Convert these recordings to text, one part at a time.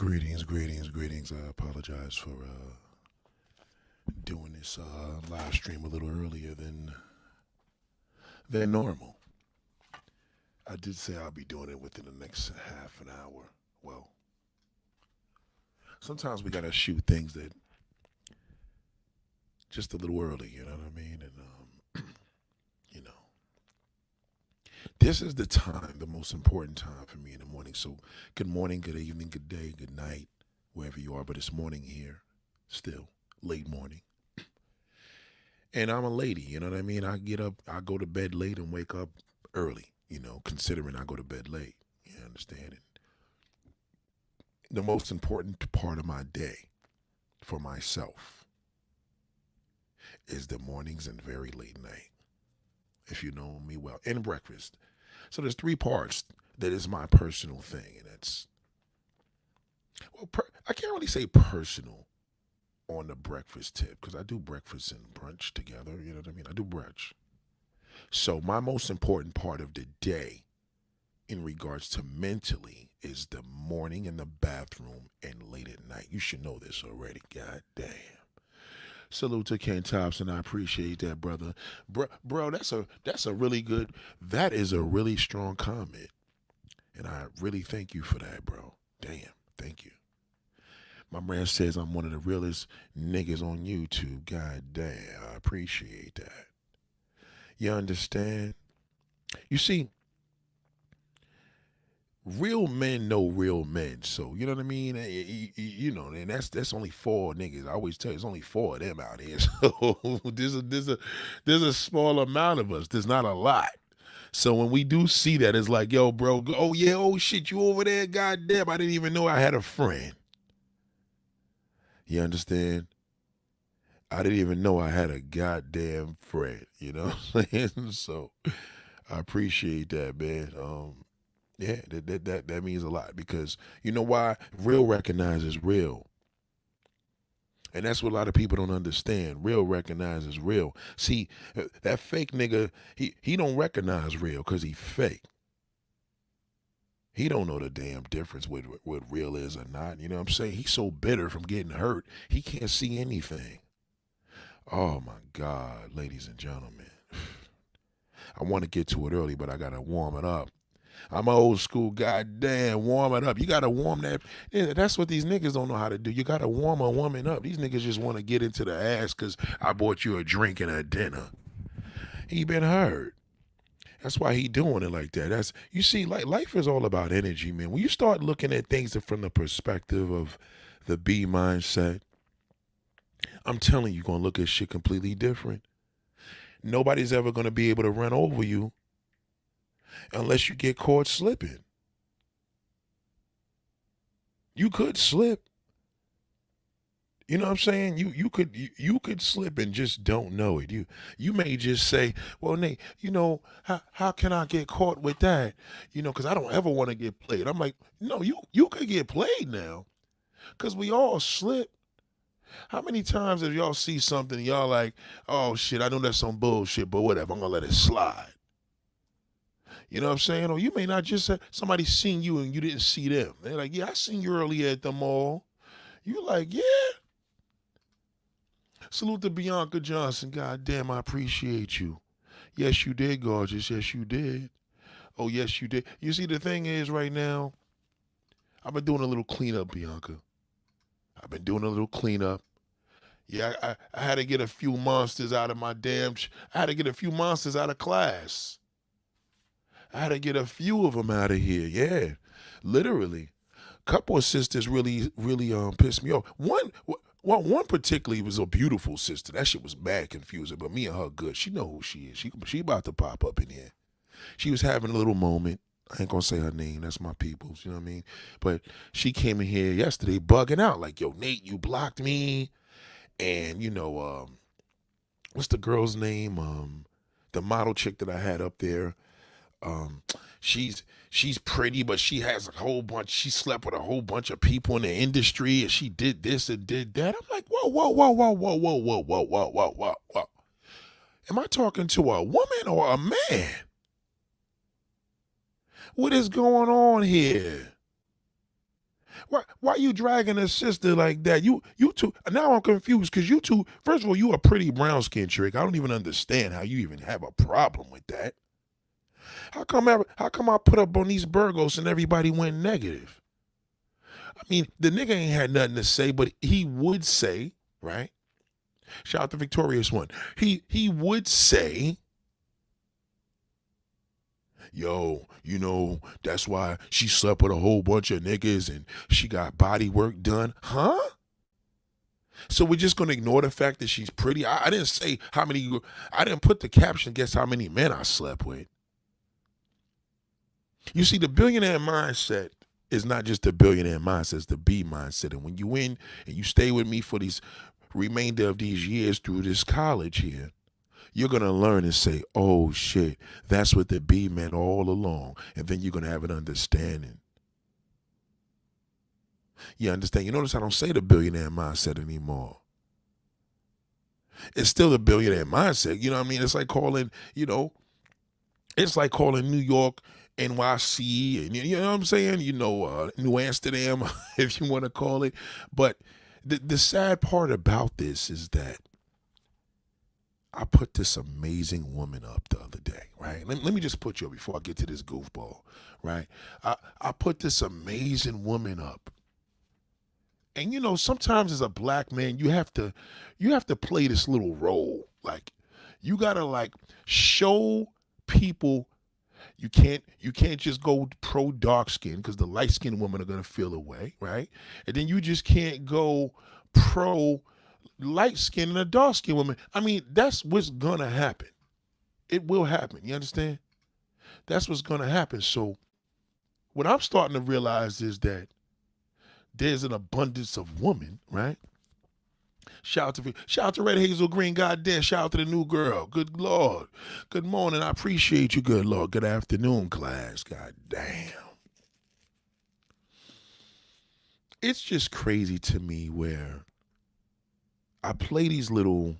Greetings. I apologize for doing this live stream a little earlier than normal. I did say I'll be doing it within the next half an hour. Well, sometimes we gotta shoot things that just a little early. You know what I mean? And you know, this is the time, the most important time for me in the morning. So, good morning, good evening, good day, good night, wherever you are. But it's morning here, still late morning. And I'm a lady, you know what I mean? I get up, I go to bed late and wake up early, considering I go to bed late. You understand? And the most important part of my day for myself is the mornings and very late night, if you know me well, and breakfast. So there's three parts that is my personal thing, and that's, I can't really say personal on the breakfast tip because I do breakfast and brunch together, you know what I mean? I do brunch. So my most important part of the day in regards to mentally is the morning in the bathroom and late at night. You should know this already. God damn. Salute to Ken Thompson. I appreciate that, brother. Bro, that's a really good, that is a really strong comment. And I really thank you for that, bro. Damn. Thank you. My man says I'm one of the realest niggas on YouTube. God damn. I appreciate that. You understand? You see, real men know real men. So, you know what I mean? And that's only four niggas. I always tell you, it's only four of them out here. So there's a small amount of us. There's not a lot. So when we do see that, it's like, yo, bro, oh yeah, oh shit, you over there? God damn, I didn't even know I had a friend. You understand? I didn't even know I had a goddamn friend. You know what I'm saying? So I appreciate that, man. Yeah, that means a lot because you know why? Real recognizes real. And that's what a lot of people don't understand. Real recognizes real. See, that fake nigga, he don't recognize real because he fake. He don't know the damn difference what real is or not. You know what I'm saying? He's so bitter from getting hurt, he can't see anything. Oh my God, ladies and gentlemen. I want to get to it early, but I got to warm it up. I'm old school, goddamn, warm it up. You got to warm that. Yeah, that's what these niggas don't know how to do. You got to warm a woman up. These niggas just want to get into the ass because I bought you a drink and a dinner. He been hurt. That's why he doing it like that. That's, you see, like life is all about energy, man. When you start looking at things from the perspective of the B mindset, I'm telling you, you're going to look at shit completely different. Nobody's ever going to be able to run over you unless you get caught slipping. You could slip. You know what I'm saying? You could slip and just don't know it. You may just say, well, Nate, how can I get caught with that? Because I don't ever want to get played. I'm like, no, you could get played now, because we all slip. How many times have y'all see something and y'all like, oh shit, I know that's some bullshit, but whatever, I'm gonna let it slide. You know what I'm saying? Or you may not just have somebody seen you and you didn't see them. They're like, yeah, I seen you earlier at the mall. You like, yeah. Salute to Bianca Johnson. God damn, I appreciate you. Yes, you did, gorgeous. Yes, you did. Oh, yes, you did. You see, the thing is right now, I've been doing a little cleanup, Bianca. I've been doing a little cleanup. Yeah, I had to get a few monsters out of my I had to get a few monsters out of class. I had to get a few of them out of here. Yeah, literally. Couple of sisters really pissed me off. One particularly was a beautiful sister. That shit was mad confusing, but me and her good. She know who she is. She about to pop up in here. She was having a little moment. I ain't gonna say her name. That's my people's. You know what I mean? But she came in here yesterday bugging out like, yo, Nate, you blocked me. And, what's the girl's name? The model chick that I had up there. She's pretty, but she has a whole bunch. She slept with a whole bunch of people in the industry, and she did this and did that. I'm like, whoa. Am I talking to a woman or a man? What is going on here? Why you dragging a sister like that? You two, now I'm confused because you two, first of all, you a pretty brown skin trick. I don't even understand how you even have a problem with that. How come I put up on these Burgos and everybody went negative? I mean, the nigga ain't had nothing to say, but he would say, right? Shout out to Victorious One. He would say, yo, that's why she slept with a whole bunch of niggas and she got body work done. Huh? So we're just gonna ignore the fact that she's pretty. I didn't say I didn't put the caption, guess how many men I slept with. You see, the billionaire mindset is not just the billionaire mindset, it's the B mindset. And when you win and you stay with me for these remainder of these years through this college here, you're going to learn and say, oh shit, that's what the B meant all along. And then you're going to have an understanding. You understand? You notice I don't say the billionaire mindset anymore. It's still the billionaire mindset. You know what I mean? It's like calling, New York NYC, and you know what I'm saying? New Amsterdam, if you want to call it. But the sad part about this is that I put this amazing woman up the other day, right? Let me just put you up before I get to this goofball, right? I put this amazing woman up. And sometimes as a black man, you have to play this little role. Like, you gotta show people you can't just go pro dark skin because the light skinned women are gonna feel away, right? And then you just can't go pro light skin and a dark skinned woman. I mean, that's what's gonna happen. It will happen. You understand? That's what's gonna happen. So what I'm starting to realize is that there's an abundance of women, right? Shout out to Red Hazel Green, goddamn. Shout out to the new girl. Good Lord. Good morning. I appreciate you, good Lord. Good afternoon, class. Goddamn. It's just crazy to me where I play these little,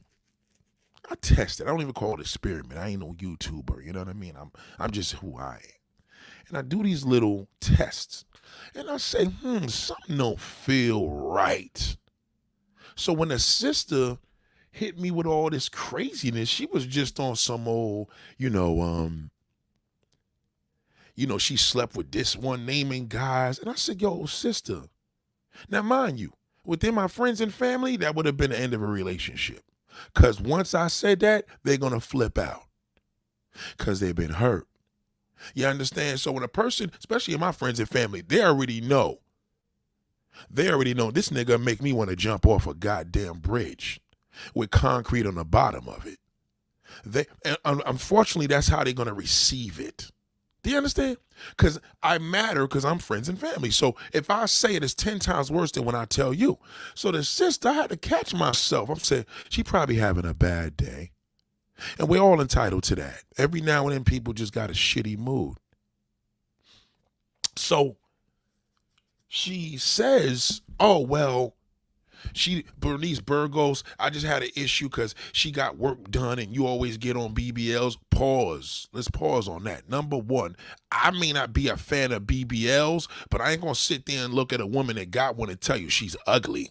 I test it. I don't even call it experiment. I ain't no YouTuber. You know what I mean? I'm just who I am. And I do these little tests. And I say, something don't feel right. So when a sister hit me with all this craziness, she was just on some old, she slept with this one naming guys. And I said, yo, sister. Now, mind you, within my friends and family, that would have been the end of a relationship. Because once I said that, they're going to flip out. Because they've been hurt. You understand? So when a person, especially in my friends and family, they already know this nigga make me want to jump off a goddamn bridge with concrete on the bottom of it. Unfortunately, that's how they're going to receive it. Do you understand? Because I matter because I'm friends and family. So if I say it, it's 10 times worse than when I tell you. So the sister, I had to catch myself. I'm saying, she probably having a bad day. And we're all entitled to that. Every now and then people just got a shitty mood. So she says, oh, well, Bernice Burgos, I just had an issue because she got work done and you always get on BBLs. Pause. Let's pause on that. Number one, I may not be a fan of BBLs, but I ain't going to sit there and look at a woman that got one and tell you she's ugly.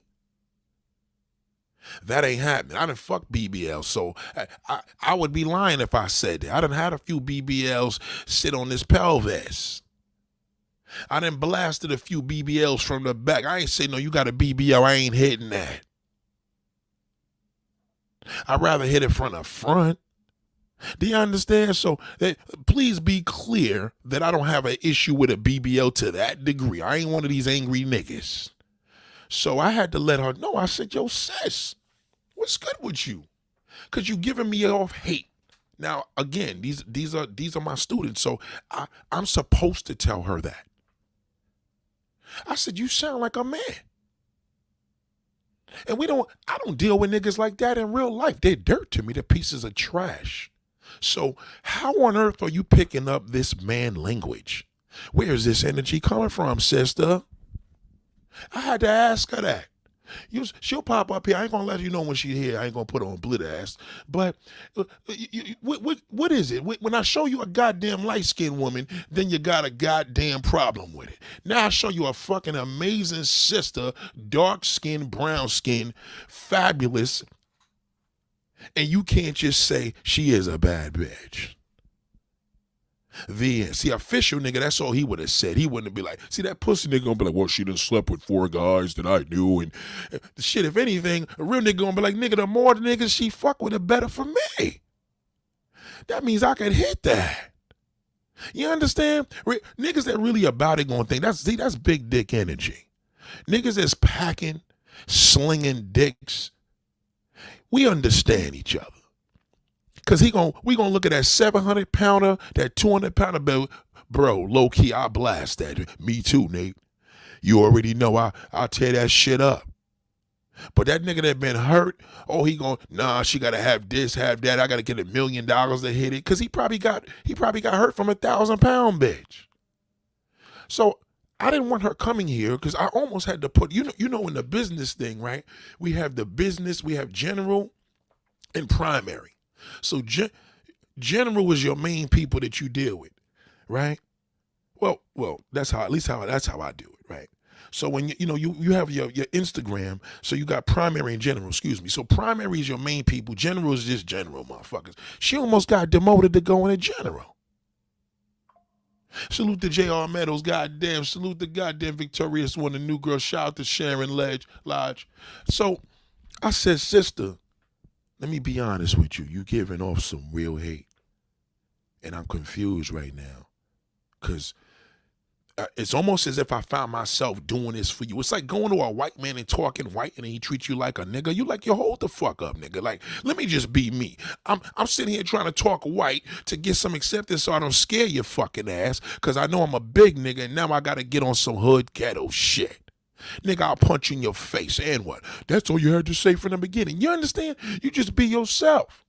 That ain't happening. I done fuck BBLs, so I would be lying if I said that. I done had a few BBLs sit on this pelvis. I done blasted a few BBLs from the back. I ain't say, no, you got a BBL. I ain't hitting that. I'd rather hit it from the front. Do you understand? So please be clear that I don't have an issue with a BBL to that degree. I ain't one of these angry niggas. So I had to let her know. I said, yo, sis, what's good with you? Because you giving me off hate. Now, again, these are my students, so I'm supposed to tell her that. I said, you sound like a man. And I don't deal with niggas like that in real life. They're dirt to me. They're pieces of trash. So how on earth are you picking up this man language? Where is this energy coming from, sister? I had to ask her that. She'll pop up here. I ain't gonna let you know when she's here. I ain't gonna put her on blit ass. But what is it? When I show you a goddamn light-skinned woman, then you got a goddamn problem with it. Now I show you a fucking amazing sister, dark-skinned, brown-skinned, fabulous, and you can't just say she is a bad bitch. See, official nigga, that's all he would have said. He wouldn't be like, see, that pussy nigga gonna be like, well, she done slept with 4 guys that I knew, and the shit, if anything, a real nigga gonna be like, nigga, the more the niggas she fuck with, the better for me. That means I can hit that. You understand? Niggas that really about it gonna think, that's big dick energy. Niggas that's packing, slinging dicks, we understand each other. Cause we gonna look at that 700-pounder, that 200-pounder bill, bro. Low key, I blast that. Me too, Nate. You already know I'll tear that shit up. But that nigga that been hurt, she gotta have this, have that. I gotta get $1 million to hit it. Cause he probably got hurt from a 1,000-pound bitch. So I didn't want her coming here because I almost had to put, you know, in the business thing, right? We have the business, we have general and primary. So general is your main people that you deal with, right? Well, that's how I do it, right? So when you have your Instagram, so you got primary and general, excuse me. So primary is your main people, general is just general motherfuckers. She almost got demoted to go into general. Salute to J.R. Meadows, goddamn. Salute the goddamn victorious one, the new girl. Shout out to Sharon Lodge. So I said, sister, let me be honest with you. You giving off some real hate. And I'm confused right now. Because it's almost as if I found myself doing this for you. It's like going to a white man and talking white and he treats you like a nigga. You like, yo, hold the fuck up, nigga. Like, let me just be me. I'm sitting here trying to talk white to get some acceptance so I don't scare your fucking ass. Because I know I'm a big nigga and now I got to get on some hood ghetto shit. Nigga, I'll punch you in your face. And what? That's all you had to say from the beginning. You understand? You just be yourself.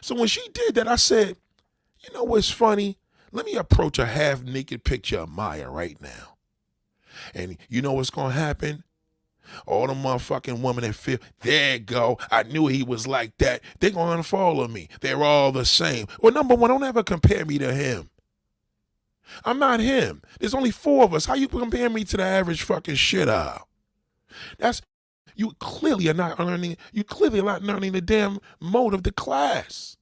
So when she did that, I said, you know what's funny? Let me approach a half-naked picture of Maya right now. And you know what's going to happen? All the motherfucking women that feel, there you go, I knew he was like that. They're going to unfollow me. They're all the same. Well, number one, don't ever compare me to him. I'm not him. There's only 4 of us. How you compare me to the average fucking shit out? You clearly are not learning the damn mode of the class.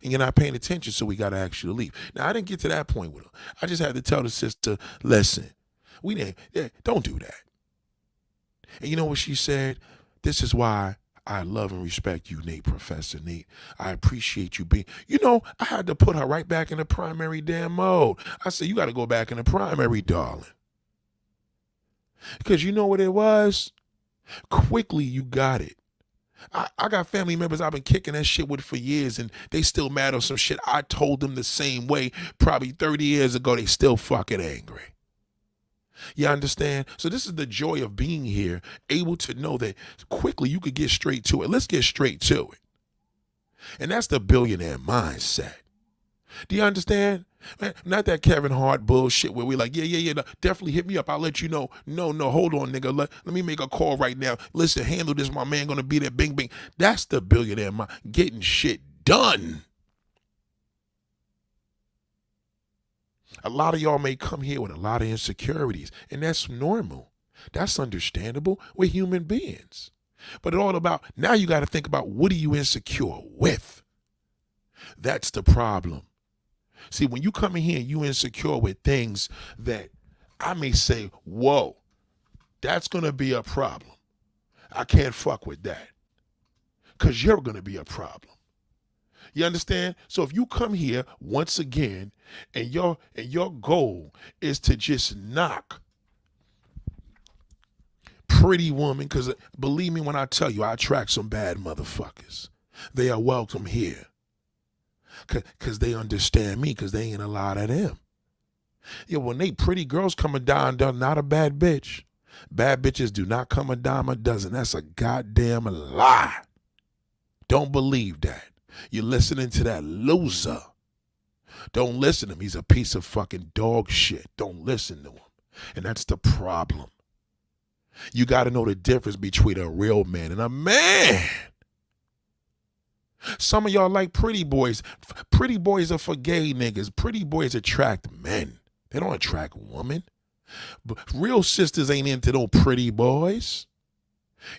And you're not paying attention, so we got to ask you to leave. Now, I didn't get to that point with her. I just had to tell the sister, listen, don't do that. And you know what she said? This is why I love and respect you, Nate, Professor Nate. I appreciate you being, I had to put her right back in the primary damn mode. I said, you got to go back in the primary, darling. Because you know what it was? Quickly, you got it. I got family members I've been kicking that shit with for years, and they still mad on some shit I told them the same way probably 30 years ago. They still fucking angry. You understand? So this is the joy of being here, able to know that quickly you could get straight to it. Let's get straight to it. And that's the billionaire mindset. Do you understand? Man, not that Kevin Hart bullshit where we like, yeah, no, definitely hit me up. I'll let you know. No, hold on, nigga. Let me make a call right now. Listen, handle this. My man gonna be there. Bing, bing. That's the billionaire mind. Getting shit done. A lot of y'all may come here with a lot of insecurities, and that's normal. That's understandable. We're human beings. But it's all about, now you got to think about, what are you insecure with? That's the problem. See, when you come in here and you insecure with things that I may say, whoa, that's going to be a problem. I can't fuck with that. Because you're going to be a problem. You understand? So if you come here once again and your goal is to just knock pretty woman, because believe me when I tell you, I attract some bad motherfuckers. They are welcome here. Because they understand me, because they ain't a lot of them. Yeah, when they pretty girls come a dime, they're not a bad bitch. Bad bitches do not come a dime a dozen. That's a goddamn lie. Don't believe that. You're listening to that loser. Don't listen to him. He's a piece of fucking dog shit. Don't listen to him. And that's the problem. You got to know the difference between a real man and a man. Some of y'all like pretty boys. Pretty boys are for gay niggas. Pretty boys attract men. They don't attract women. But real sisters ain't into no pretty boys.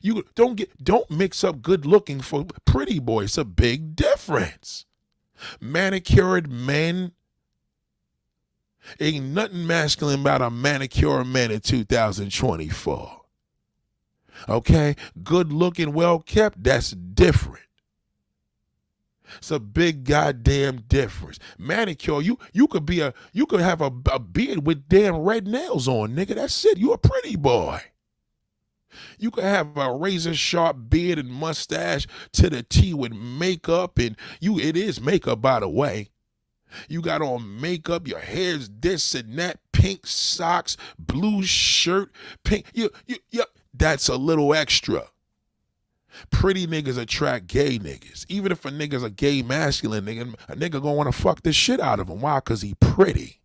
You don't mix up good looking for pretty boys. It's a big difference. Manicured men. Ain't nothing masculine about a manicured man in 2024. Okay? Good looking, well kept, that's different. It's a big goddamn difference. Manicure, you could have a beard with damn red nails on, nigga. That's it. You a pretty boy. You could have a razor sharp beard and mustache to the T with makeup, and it is makeup, by the way. You got on makeup, your hair's this and that, pink socks, blue shirt, pink. That's a little extra. Pretty niggas attract gay niggas. Even if a nigga's a gay masculine nigga, a nigga gonna want to fuck the shit out of him. Why? Because he pretty.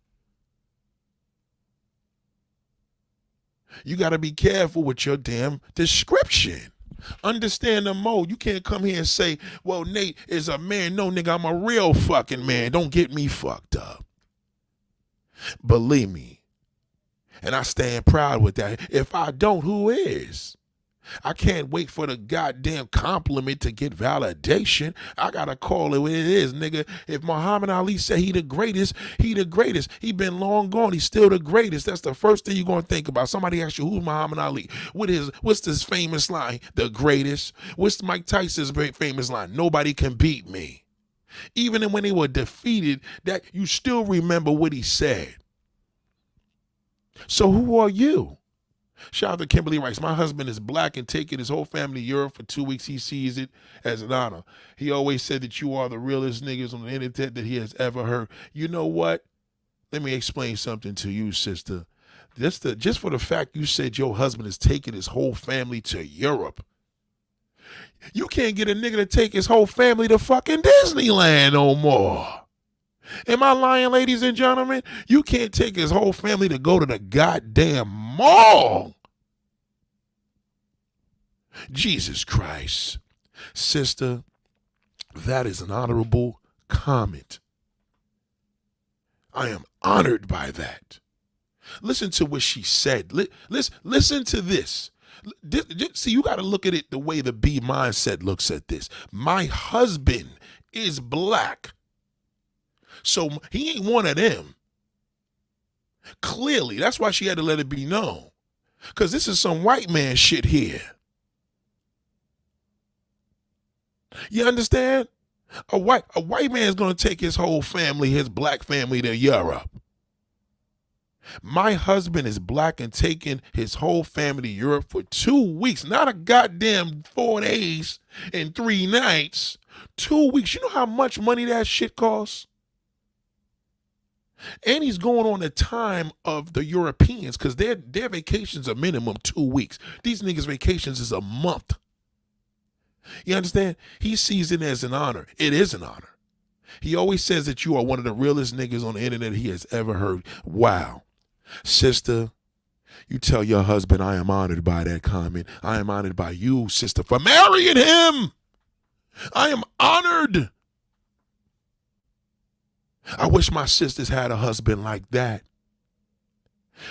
You got to be careful with your damn description. Understand the mode. You can't come here and say, well, Nate is a man. No, nigga, I'm a real fucking man. Don't get me fucked up. Believe me. And I stand proud with that. If I don't, who is? I can't wait for the goddamn compliment to get validation. I gotta call it what it is, nigga. If Muhammad Ali said he the greatest, he the greatest. He been long gone, he's still the greatest. That's the first thing you're gonna think about. Somebody asks you, who's Muhammad Ali? What's this famous line? The greatest. What's Mike Tyson's famous line? Nobody can beat me. Even when they were defeated, that you still remember what he said. So who are you? Shout out to Kimberly Rice. My husband is black and taking his whole family to Europe for 2 weeks. He sees it as an honor. He always said that you are the realest niggas on the internet that he has ever heard. You know what? Let me explain something to you, sister. Just for the fact you said your husband is taking his whole family to Europe, you can't get a nigga to take his whole family to fucking Disneyland no more. Am I lying, ladies and gentlemen? You can't take his whole family to go to the goddamn mall. Jesus Christ. Sister, that is an honorable comment. I am honored by that. Listen to what she said. Listen to this. See, you got to look at it the way the B mindset looks at this. My husband is black. So he ain't one of them. Clearly, that's why she had to let it be known. Because this is some white man shit here. You understand? A white man's going to take his whole family, his black family, to Europe. My husband is black and taking his whole family to Europe for 2 weeks. Not a goddamn 4 days and 3 nights. 2 weeks. You know how much money that shit costs? And he's going on the time of the Europeans because their vacations are minimum 2 weeks. These niggas' vacations is a month. You understand? He sees it as an honor. It is an honor. He always says that you are one of the realest niggas on the internet he has ever heard. Wow. Sister, you tell your husband I am honored by that comment. I am honored by you, sister, for marrying him. I am honored. I wish my sisters had a husband like that.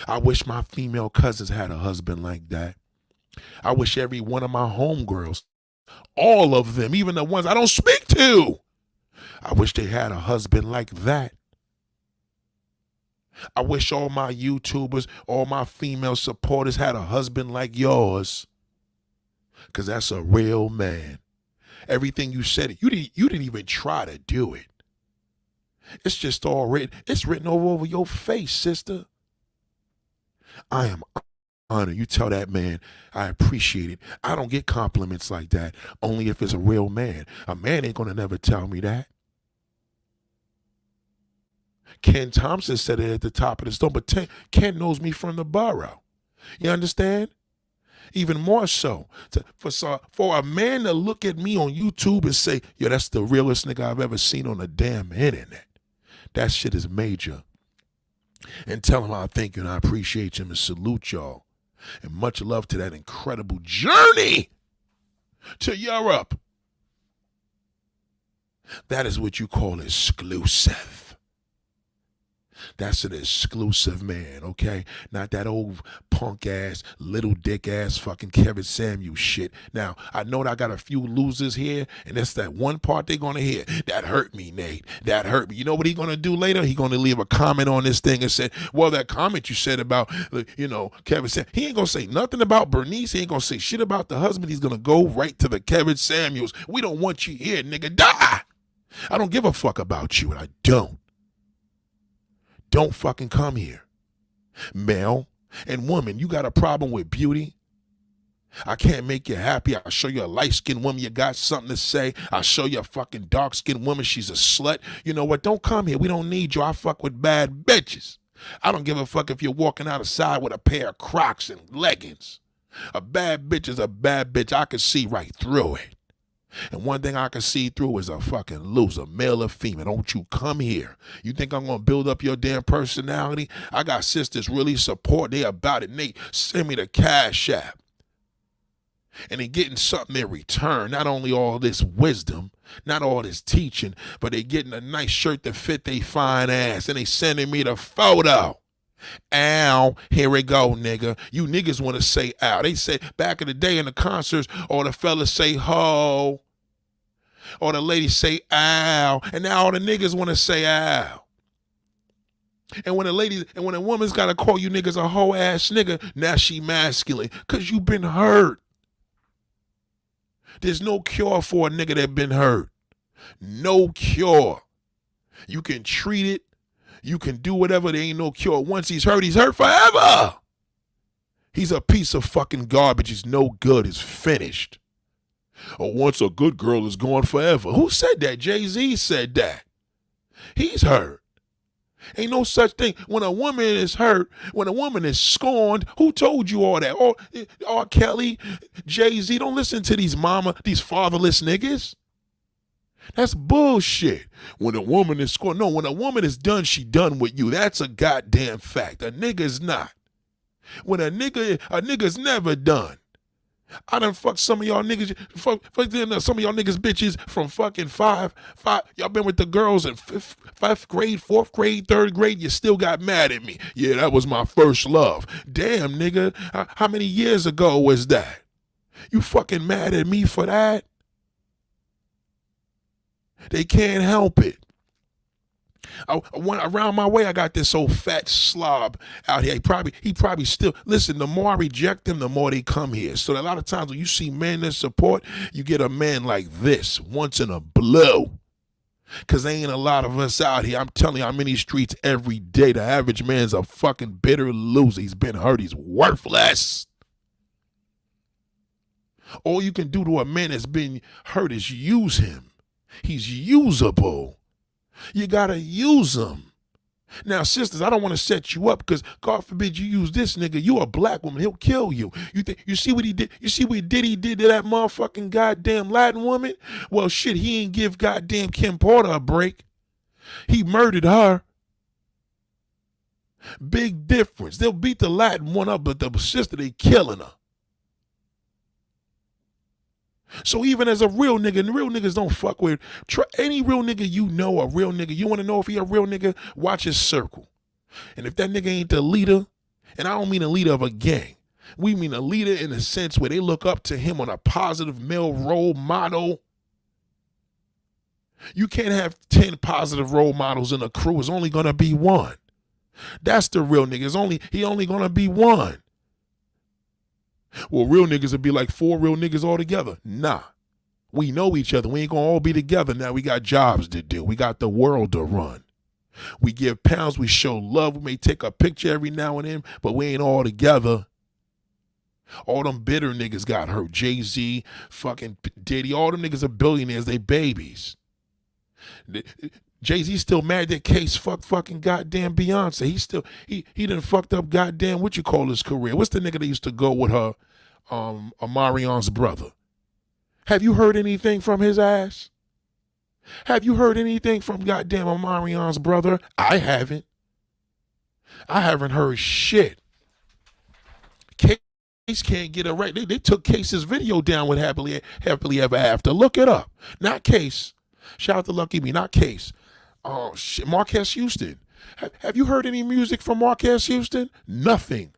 I wish my female cousins had a husband like that. I wish every one of my homegirls, all of them, even the ones I don't speak to, I wish they had a husband like that. I wish all my YouTubers, all my female supporters had a husband like yours. Because that's a real man. Everything you said, you didn't even try to do it. It's just all written. It's written all over your face, sister. I am honored. You tell that man, I appreciate it. I don't get compliments like that, only if it's a real man. A man ain't going to never tell me that. Ken Thompson said it at the top of the stone, but Ken knows me from the borough. You understand? Even more so, for a man to look at me on YouTube and say, yo, that's the realest nigga I've ever seen on the damn internet. That shit is major. And tell him I thank you and I appreciate him and salute y'all. And much love to that incredible journey to Europe. That is what you call exclusive. That's an exclusive man, okay? Not that old punk ass, little dick ass fucking Kevin Samuels shit. Now, I know that I got a few losers here, and that's that one part they're gonna hear. That hurt me, Nate. That hurt me. You know what he gonna do later? He gonna leave a comment on this thing and say, well, that comment you said about, Kevin Samuels. He ain't gonna say nothing about Bernice. He ain't gonna say shit about the husband. He's gonna go right to the Kevin Samuels. We don't want you here, nigga. Die! I don't give a fuck about you, and I don't. Don't fucking come here. Male and woman, you got a problem with beauty? I can't make you happy. I'll show you a light-skinned woman, you got something to say. I'll show you a fucking dark-skinned woman, she's a slut. You know what? Don't come here. We don't need you. I fuck with bad bitches. I don't give a fuck if you're walking outside with a pair of Crocs and leggings. A bad bitch is a bad bitch. I can see right through it. And one thing I can see through is a fucking loser, male or female. Don't you come here. You think I'm going to build up your damn personality? I got sisters really support. They about it. Nate, send me the Cash App. And they getting something in return. Not only all this wisdom, not all this teaching, but they getting a nice shirt to fit they fine ass. And they sending me the photo. Ow, here we go, nigga. You niggas want to say ow. They say back in the day in the concerts, all the fellas say ho, or the ladies say ow, and now all the niggas want to say ow. And when a woman's got to call you niggas a hoe ass nigga, now she masculine, because you been hurt. There's no cure for a nigga that been hurt. No cure. You can treat it. You can do whatever. There ain't no cure. Once he's hurt forever. He's a piece of fucking garbage. He's no good. He's finished. Or once a good girl is gone forever. Who said that? Jay-Z said that. He's hurt. Ain't no such thing. When a woman is hurt, when a woman is scorned, who told you all that? R. Kelly, Jay-Z, don't listen to these fatherless niggas. That's bullshit. When a woman is scorned, no, when a woman is done, she done with you. That's a goddamn fact. A nigga's not. When a nigga's never done. I done fucked some of y'all niggas, some of y'all niggas bitches from fucking five. Y'all been with the girls in fifth grade, fourth grade, third grade. You still got mad at me. Yeah, that was my first love. Damn, nigga. How many years ago was that? You fucking mad at me for that? They can't help it. Around my way, I got this old fat slob out here. He probably still, listen, the more I reject them, the more they come here. So a lot of times when you see men that support, you get a man like this, once in a blue. Because there ain't a lot of us out here. I'm telling you, I'm in these streets every day. The average man's a fucking bitter loser. He's been hurt. He's worthless. All you can do to a man that's been hurt is use him. He's usable. You gotta use him. Now, sisters, I don't want to set you up because God forbid you use this nigga. You a black woman, he'll kill you. You see what he did? You see what he did to that motherfucking goddamn Latin woman? Well, shit, he ain't give goddamn Kim Porter a break. He murdered her. Big difference. They'll beat the Latin one up, but the sister, they killing her. So even as a real nigga, and real niggas don't fuck with, any real nigga you know, a real nigga, you want to know if he a real nigga, watch his circle. And if that nigga ain't the leader, and I don't mean a leader of a gang, we mean a leader in a sense where they look up to him on a positive male role model. You can't have 10 positive role models in a crew. It's only going to be one. That's the real nigga. He only going to be one. Well, real niggas would be like 4 real niggas all together. Nah. We know each other. We ain't going to all be together now. We got jobs to do. We got the world to run. We give pounds. We show love. We may take a picture every now and then, but we ain't all together. All them bitter niggas got hurt. Jay-Z, fucking Diddy, all them niggas are billionaires. They babies. Jay-Z still mad that Case fucking goddamn Beyonce. He done fucked up goddamn what you call his career. What's the nigga that used to go with her, Omarion's brother? Have you heard anything from his ass? Have you heard anything from goddamn Omarion's brother? I haven't. I haven't heard shit. can't get it right. They took Case's video down with happily ever after. Look it up. Not Case. Shout out to Lucky Me. Not Case. Oh shit, Marquez Houston. Have you heard any music from Marquez Houston? Nothing.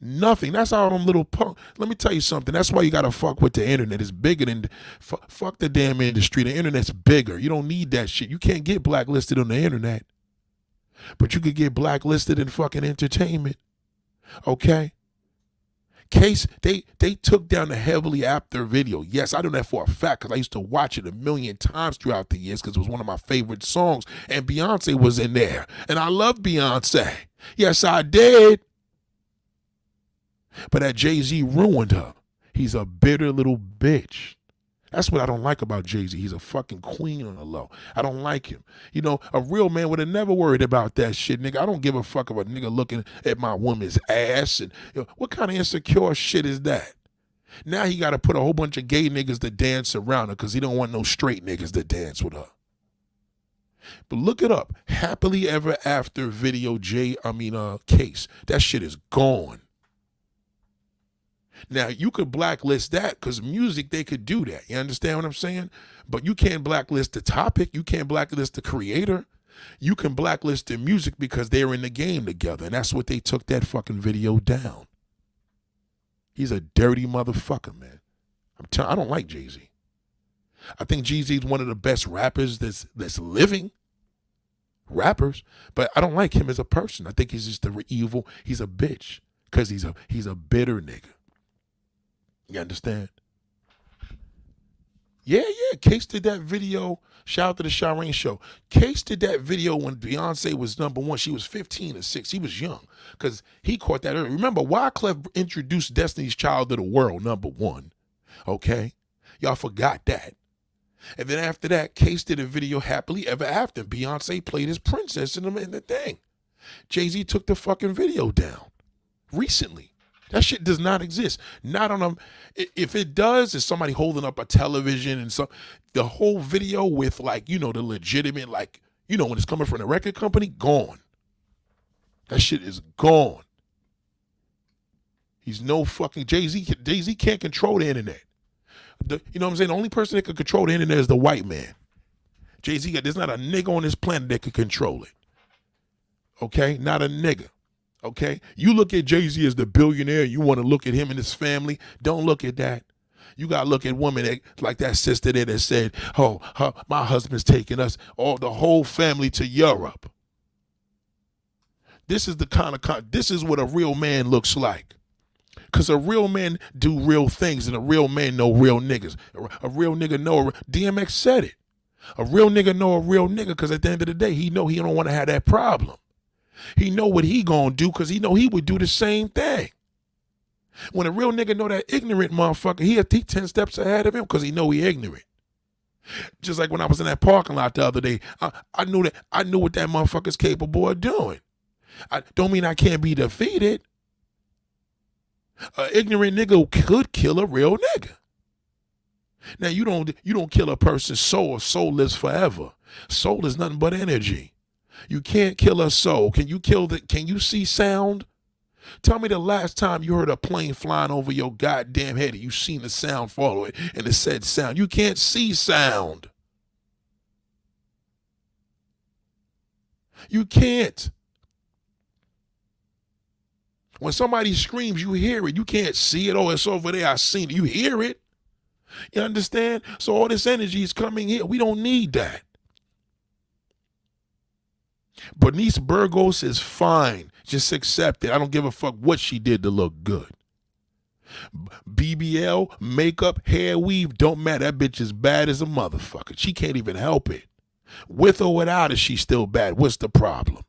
Nothing. That's all them little punk. Let me tell you something. That's why you gotta fuck with the internet. It's bigger than fuck the damn industry. The internet's bigger. You don't need that shit. You can't get blacklisted on the internet, but you could get blacklisted in fucking entertainment. Okay. Case, they took down the heavily after video. Yes, I know that for a fact because I used to watch it a million times throughout the years because it was one of my favorite songs. And Beyonce was in there. And I love Beyonce. Yes, I did. But that Jay-Z ruined her. He's a bitter little bitch. That's what I don't like about Jay-Z. He's a fucking queen on the low. I don't like him. You know, a real man would have never worried about that shit, nigga. I don't give a fuck about a nigga looking at my woman's ass. And what kind of insecure shit is that? Now he got to put a whole bunch of gay niggas to dance around her because he don't want no straight niggas to dance with her. But look it up. Happily Ever After video Case. That shit is gone. Now, you could blacklist that because music, they could do that. You understand what I'm saying? But you can't blacklist the topic. You can't blacklist the creator. You can blacklist the music because they're in the game together. And that's what they took that fucking video down. He's a dirty motherfucker, man. I don't like Jay-Z. I think Jay-Z is one of the best rappers that's living. Rappers. But I don't like him as a person. I think he's just evil. He's a bitch because he's a bitter nigga. You understand? Yeah. Case did that video. Shout out to the Shireen Show. Case did that video when Beyonce was number one. She was 15 or 6. He was young because he caught that early. Remember, Wyclef introduced Destiny's Child to the world, number one. Okay? Y'all forgot that. And then after that, Case did a video Happily Ever After. Beyonce played his princess in the thing. Jay-Z took the fucking video down recently. That shit does not exist. Not on them. If it does, it's somebody holding up a television and the whole video with the legitimate, when it's coming from the record company, gone. That shit is gone. He's no fucking Jay-Z. Jay-Z can't control the internet. You know what I'm saying? The only person that can control the internet is the white man. Jay-Z, there's not a nigga on this planet that can control it. Okay? Not a nigga. Okay? You look at Jay-Z as the billionaire, you want to look at him and his family, don't look at that. You got to look at women like that sister there that said, my husband's taking us, the whole family to Europe. This is this is what a real man looks like. Because a real man do real things and a real man know real niggas. A real nigga know, DMX said it. A real nigga know a real nigga because at the end of the day, he know he don't want to have that problem. He know what he gonna do because he know he would do the same thing. When a real nigga know that ignorant motherfucker, he 10 steps ahead of him because he know he ignorant. Just like when I was in that parking lot the other day, I knew what that motherfucker's capable of doing. I don't mean I can't be defeated. An ignorant nigga could kill a real nigga. Now you don't kill a person's soul. A soul lives forever. Soul is nothing but energy. You can't kill a soul. Can you see sound? Tell me the last time you heard a plane flying over your goddamn head and you seen the sound follow it and it said sound. You can't see sound. You can't. When somebody screams, you hear it. You can't see it. Oh, it's over there. I seen it. You hear it. You understand? So all this energy is coming here. We don't need that. Bernice Burgos is fine. Just accept it. I don't give a fuck what she did to look good. BBL, makeup, hair weave, don't matter. That bitch is bad as a motherfucker. She can't even help it. With or without it, she's still bad. What's the problem?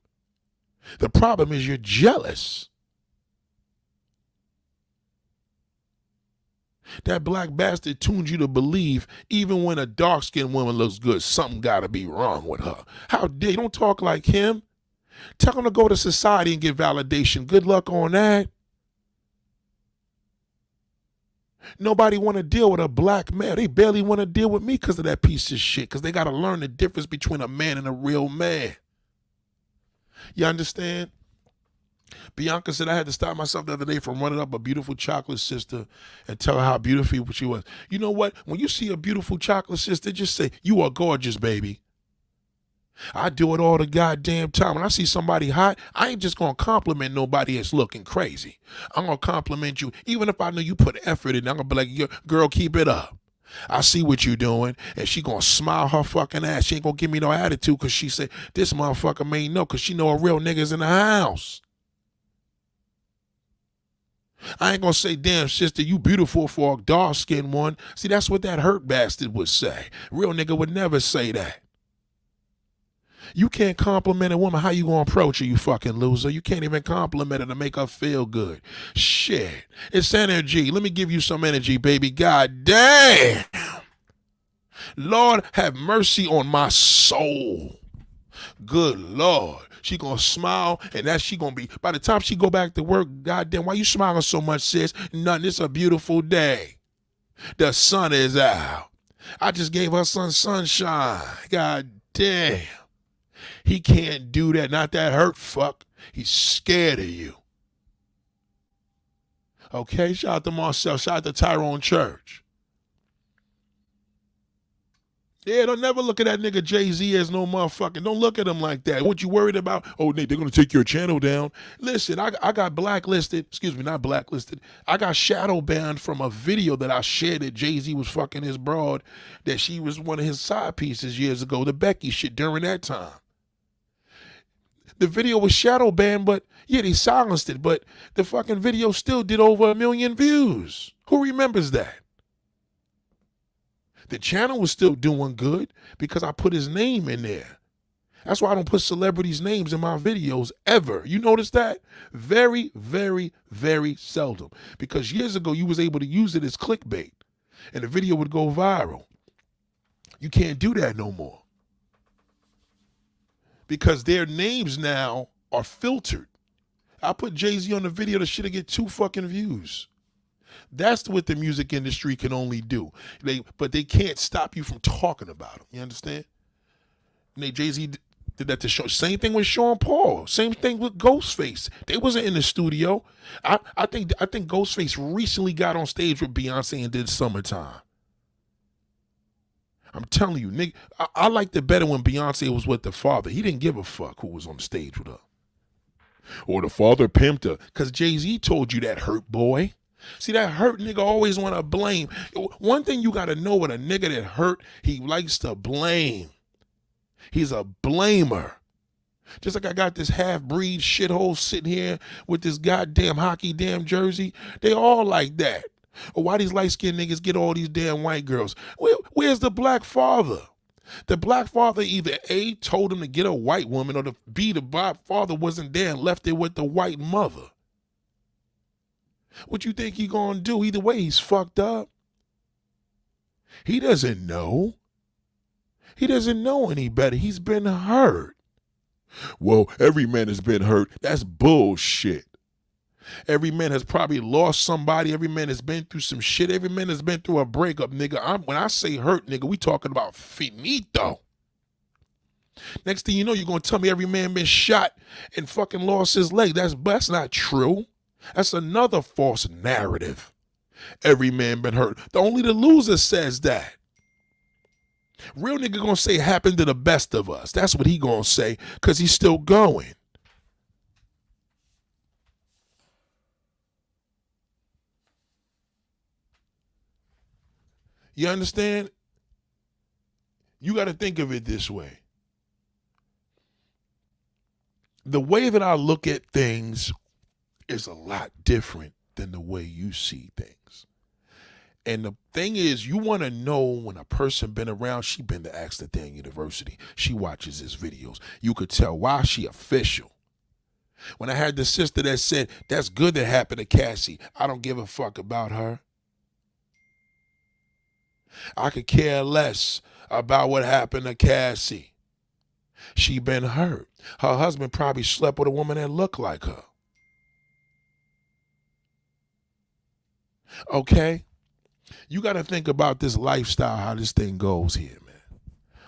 The problem is you're jealous. That black bastard tuned you to believe even when a dark-skinned woman looks good, something got to be wrong with her. How dare you? Don't talk like him. Tell him to go to society and get validation. Good luck on that. Nobody want to deal with a black man. They barely want to deal with me because of that piece of shit, because they got to learn the difference between a man and a real man. You understand? Bianca said, I had to stop myself the other day from running up a beautiful chocolate sister and tell her how beautiful she was. You know what? When you see a beautiful chocolate sister, just say, you are gorgeous, baby. I do it all the goddamn time. When I see somebody hot, I ain't just gonna compliment nobody that's looking crazy. I'm gonna compliment you. Even if I know you put effort in, I'm gonna be like, girl, keep it up. I see what you doing. And she gonna smile her fucking ass. She ain't gonna give me no attitude because she said, this motherfucker may know because she know a real nigga's in the house. I ain't gonna say, damn, sister, you beautiful for a dark-skinned one. See, that's what that hurt bastard would say. Real nigga would never say that. You can't compliment a woman. How you gonna approach her, you fucking loser? You can't even compliment her to make her feel good. Shit. It's energy. Let me give you some energy, baby. God damn. Lord, have mercy on my soul. Good Lord. She gonna smile, and that she gonna be, by the time she go back to work, goddamn, why you smiling so much, sis? Nothing. It's a beautiful day. The sun is out. I just gave her some sunshine. God damn. He can't do that. Not that hurt fuck. He's scared of you. Okay? Shout out to Marcel. Shout out to Tyrone Church. Yeah, don't never look at that nigga Jay-Z as no motherfucking. Don't look at him like that. What you worried about? Oh, Nate, they're going to take your channel down. Listen, I got blacklisted. Excuse me, not blacklisted. I got shadow banned from a video that I shared that Jay-Z was fucking his broad, that she was one of his side pieces years ago, the Becky shit during that time. The video was shadow banned, but yeah, they silenced it. But the fucking video still did over 1 million views. Who remembers that? The channel was still doing good because I put his name in there. That's why I don't put celebrities' names in my videos ever. You notice that? Very, very, very seldom. Because years ago, you was able to use it as clickbait, and the video would go viral. You can't do that no more. Because their names now are filtered. I put Jay-Z on the video, the shit'll get 2 fucking views. That's what the music industry can only do. But they can't stop you from talking about them. You understand? And Jay-Z did that to Sean. Same thing with Sean Paul. Same thing with Ghostface. They wasn't in the studio. I think Ghostface recently got on stage with Beyonce and did Summertime. I'm telling you, nigga, I liked it better when Beyonce was with the father. He didn't give a fuck who was on the stage with her. Or the father pimped her. Because Jay-Z told you that hurt boy. See, that hurt nigga always want to blame. One thing you got to know with a nigga that hurt, he likes to blame. He's a blamer. Just like I got this half-breed shithole sitting here with this goddamn hockey damn jersey. They all like that. Or why these light-skinned niggas get all these damn white girls? Where's the black father? The black father either A, told him to get a white woman, or B, the black father wasn't there and left it with the white mother. What you think he gonna do? Either way, he's fucked up. He doesn't know. He doesn't know any better. He's been hurt. Well, every man has been hurt. That's bullshit. Every man has probably lost somebody. Every man has been through some shit. Every man has been through a breakup, nigga. When I say hurt, nigga, we talking about finito. Next thing you know, you're going to tell me every man been shot and fucking lost his leg. That's not true. That's another false narrative. Every man been hurt. Only the loser says that. Real nigga going to say happened to the best of us. That's what he going to say because he's still going. You understand? You got to think of it this way. The way that I look at things is a lot different than the way you see things. And the thing is, you want to know when a person been around. She been to Axton University. She watches his videos. You could tell why she official. When I had the sister that said, that's good that happened to Cassie. I don't give a fuck about her. I could care less about what happened to Cassie. She been hurt. Her husband probably slept with a woman that looked like her. Okay? You got to think about this lifestyle, how this thing goes here, man.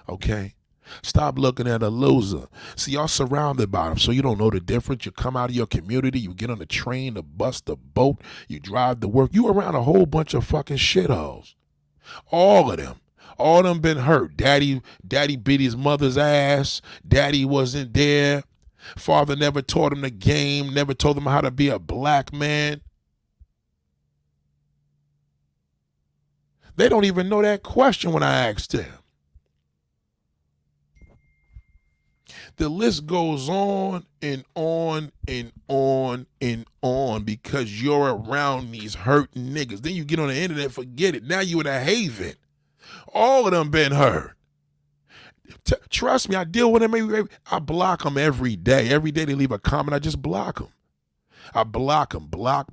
Okay? Stop looking at a loser. See, y'all surrounded by them, so you don't know the difference. You come out of your community, you get on the train, the bus, the boat, you drive to work. You around a whole bunch of fucking shitholes. All of them. All of them been hurt. Daddy beat his mother's ass. Daddy wasn't there. Father never taught him the game, never told him how to be a black man. They don't even know that question when I asked them. The list goes on and on and on and on because you're around these hurting niggas. Then you get on the internet, forget it. Now you in a haven. All of them been hurt. Trust me, I deal with them. I block them every day. Every day they leave a comment, I just block them. I block them. Block.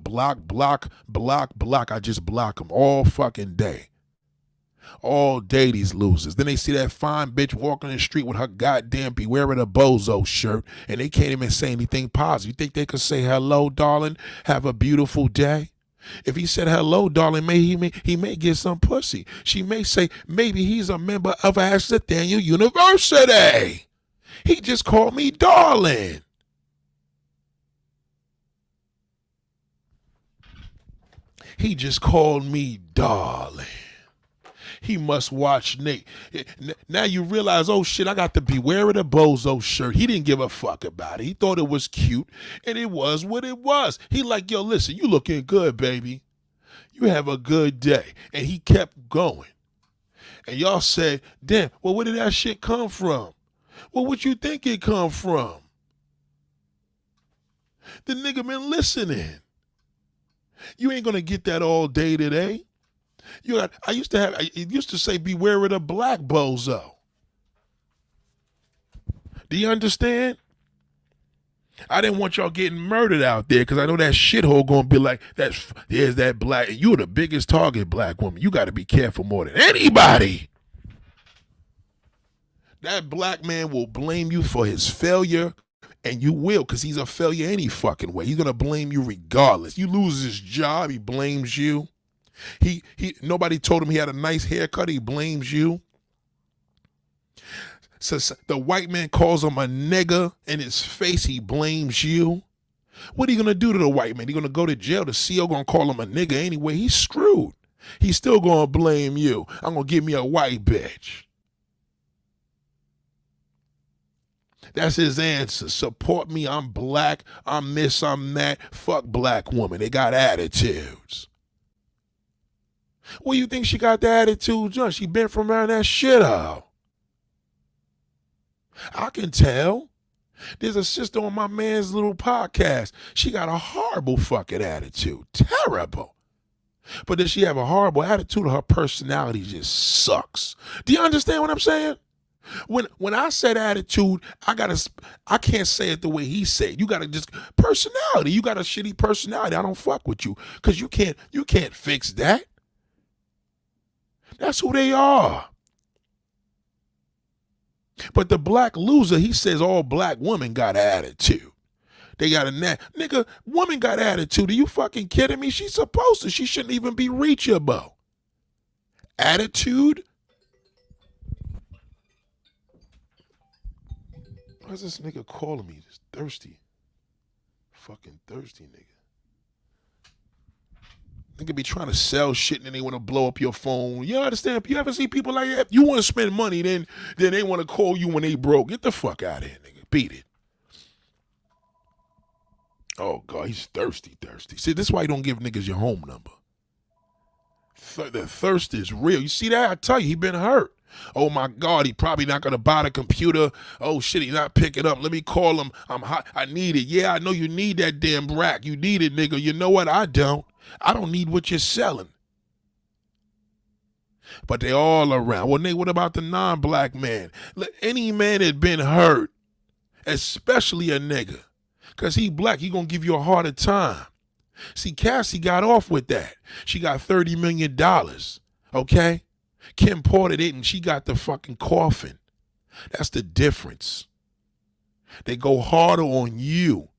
I just block them all fucking day. All day these losers. Then they see that fine bitch walking in the street with her goddamn be wearing a bozo shirt and they can't even say anything positive. You think they could say hello, darling? Have a beautiful day? If he said hello, darling, he may get some pussy. She may say maybe he's a member of Ashton Daniel University. He just called me darling. He just called me darling. He must watch Nate. Now you realize, oh shit, I got to be wearing a bozo shirt. He didn't give a fuck about it. He thought it was cute, and it was what it was. He like, yo, listen, you looking good, baby. You have a good day. And he kept going. And y'all said, damn, well, where did that shit come from? Well, what you think it come from? The nigga been listening. You ain't gonna get that all day today. I used to say beware of the black bozo. Do you understand? I didn't want y'all getting murdered out there because I know that shithole gonna be like, there's that black, you're the biggest target, black woman. You gotta be careful more than anybody. That black man will blame you for his failure, and you will, because he's a failure any fucking way. He's gonna blame you regardless. You lose his job, he blames you. Nobody told him he had a nice haircut, he blames you. So the white man calls him a nigger in his face, he blames you. What are you gonna do to the white man? He gonna go to jail? The CO gonna call him a nigger anyway. He's screwed. He's still gonna blame you. I'm gonna give me a white bitch. That's his answer. Support me, I'm black, I'm this, I'm that. Fuck black woman, they got attitudes. Well, you think she got the attitude, John? She been from around that shit out. I can tell. There's a sister on my man's little podcast. She got a horrible fucking attitude. Terrible. But does she have a horrible attitude or her personality just sucks? Do you understand what I'm saying? When I said attitude, I can't say it the way he said. You gotta just personality. You got a shitty personality. I don't fuck with you. Because you can't fix that. That's who they are. But the black loser, he says all black women got attitude. They got nigga, woman got attitude. Are you fucking kidding me? She's supposed to. She shouldn't even be reachable. Attitude? Why's this nigga calling me? This thirsty. Fucking thirsty nigga. Nigga be trying to sell shit and then they want to blow up your phone. You understand? You ever see people like that? You want to spend money, then they want to call you when they broke. Get the fuck out of here, nigga. Beat it. Oh, God, he's thirsty. See, this is why you don't give niggas your home number. The thirst is real. You see that? I tell you, he been hurt. Oh, my God, he probably not going to buy the computer. Oh, shit, he not picking up. Let me call him. I'm hot. I need it. Yeah, I know you need that damn rack. You need it, nigga. You know what? I don't. I don't need what you're selling. But they all around. Well, Nate, what about the non-black man? Any man that been hurt, especially a nigga, because he black, he going to give you a harder time. See, Cassie got off with that. She got $30 million, okay? Kim Porter didn't. She got the fucking coffin. That's the difference. They go harder on you.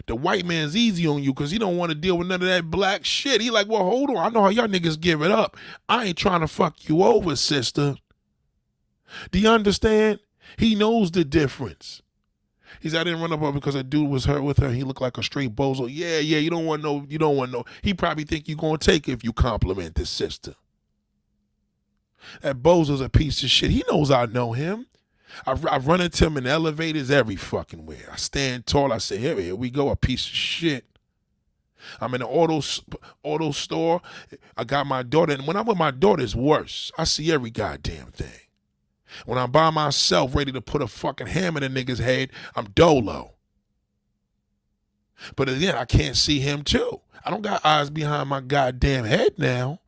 The white man's easy on you because he don't want to deal with none of that black shit. He like, well, hold on. I know how y'all niggas give it up. I ain't trying to fuck you over, sister. Do you understand? He knows the difference. He said, I didn't run up on her because a dude was hurt with her. He looked like a straight bozo. Yeah, you don't want no. He probably think you gonna take it if you compliment this sister. That bozo's a piece of shit. He knows I know him. I've run into him in elevators every fucking where. I stand tall. I say, here we go, a piece of shit. I'm in an auto store. I got my daughter, and when I'm with my daughter, it's worse. I see every goddamn thing. When I'm by myself, ready to put a fucking hammer in a nigga's head, I'm dolo. But again, I can't see him too. I don't got eyes behind my goddamn head now.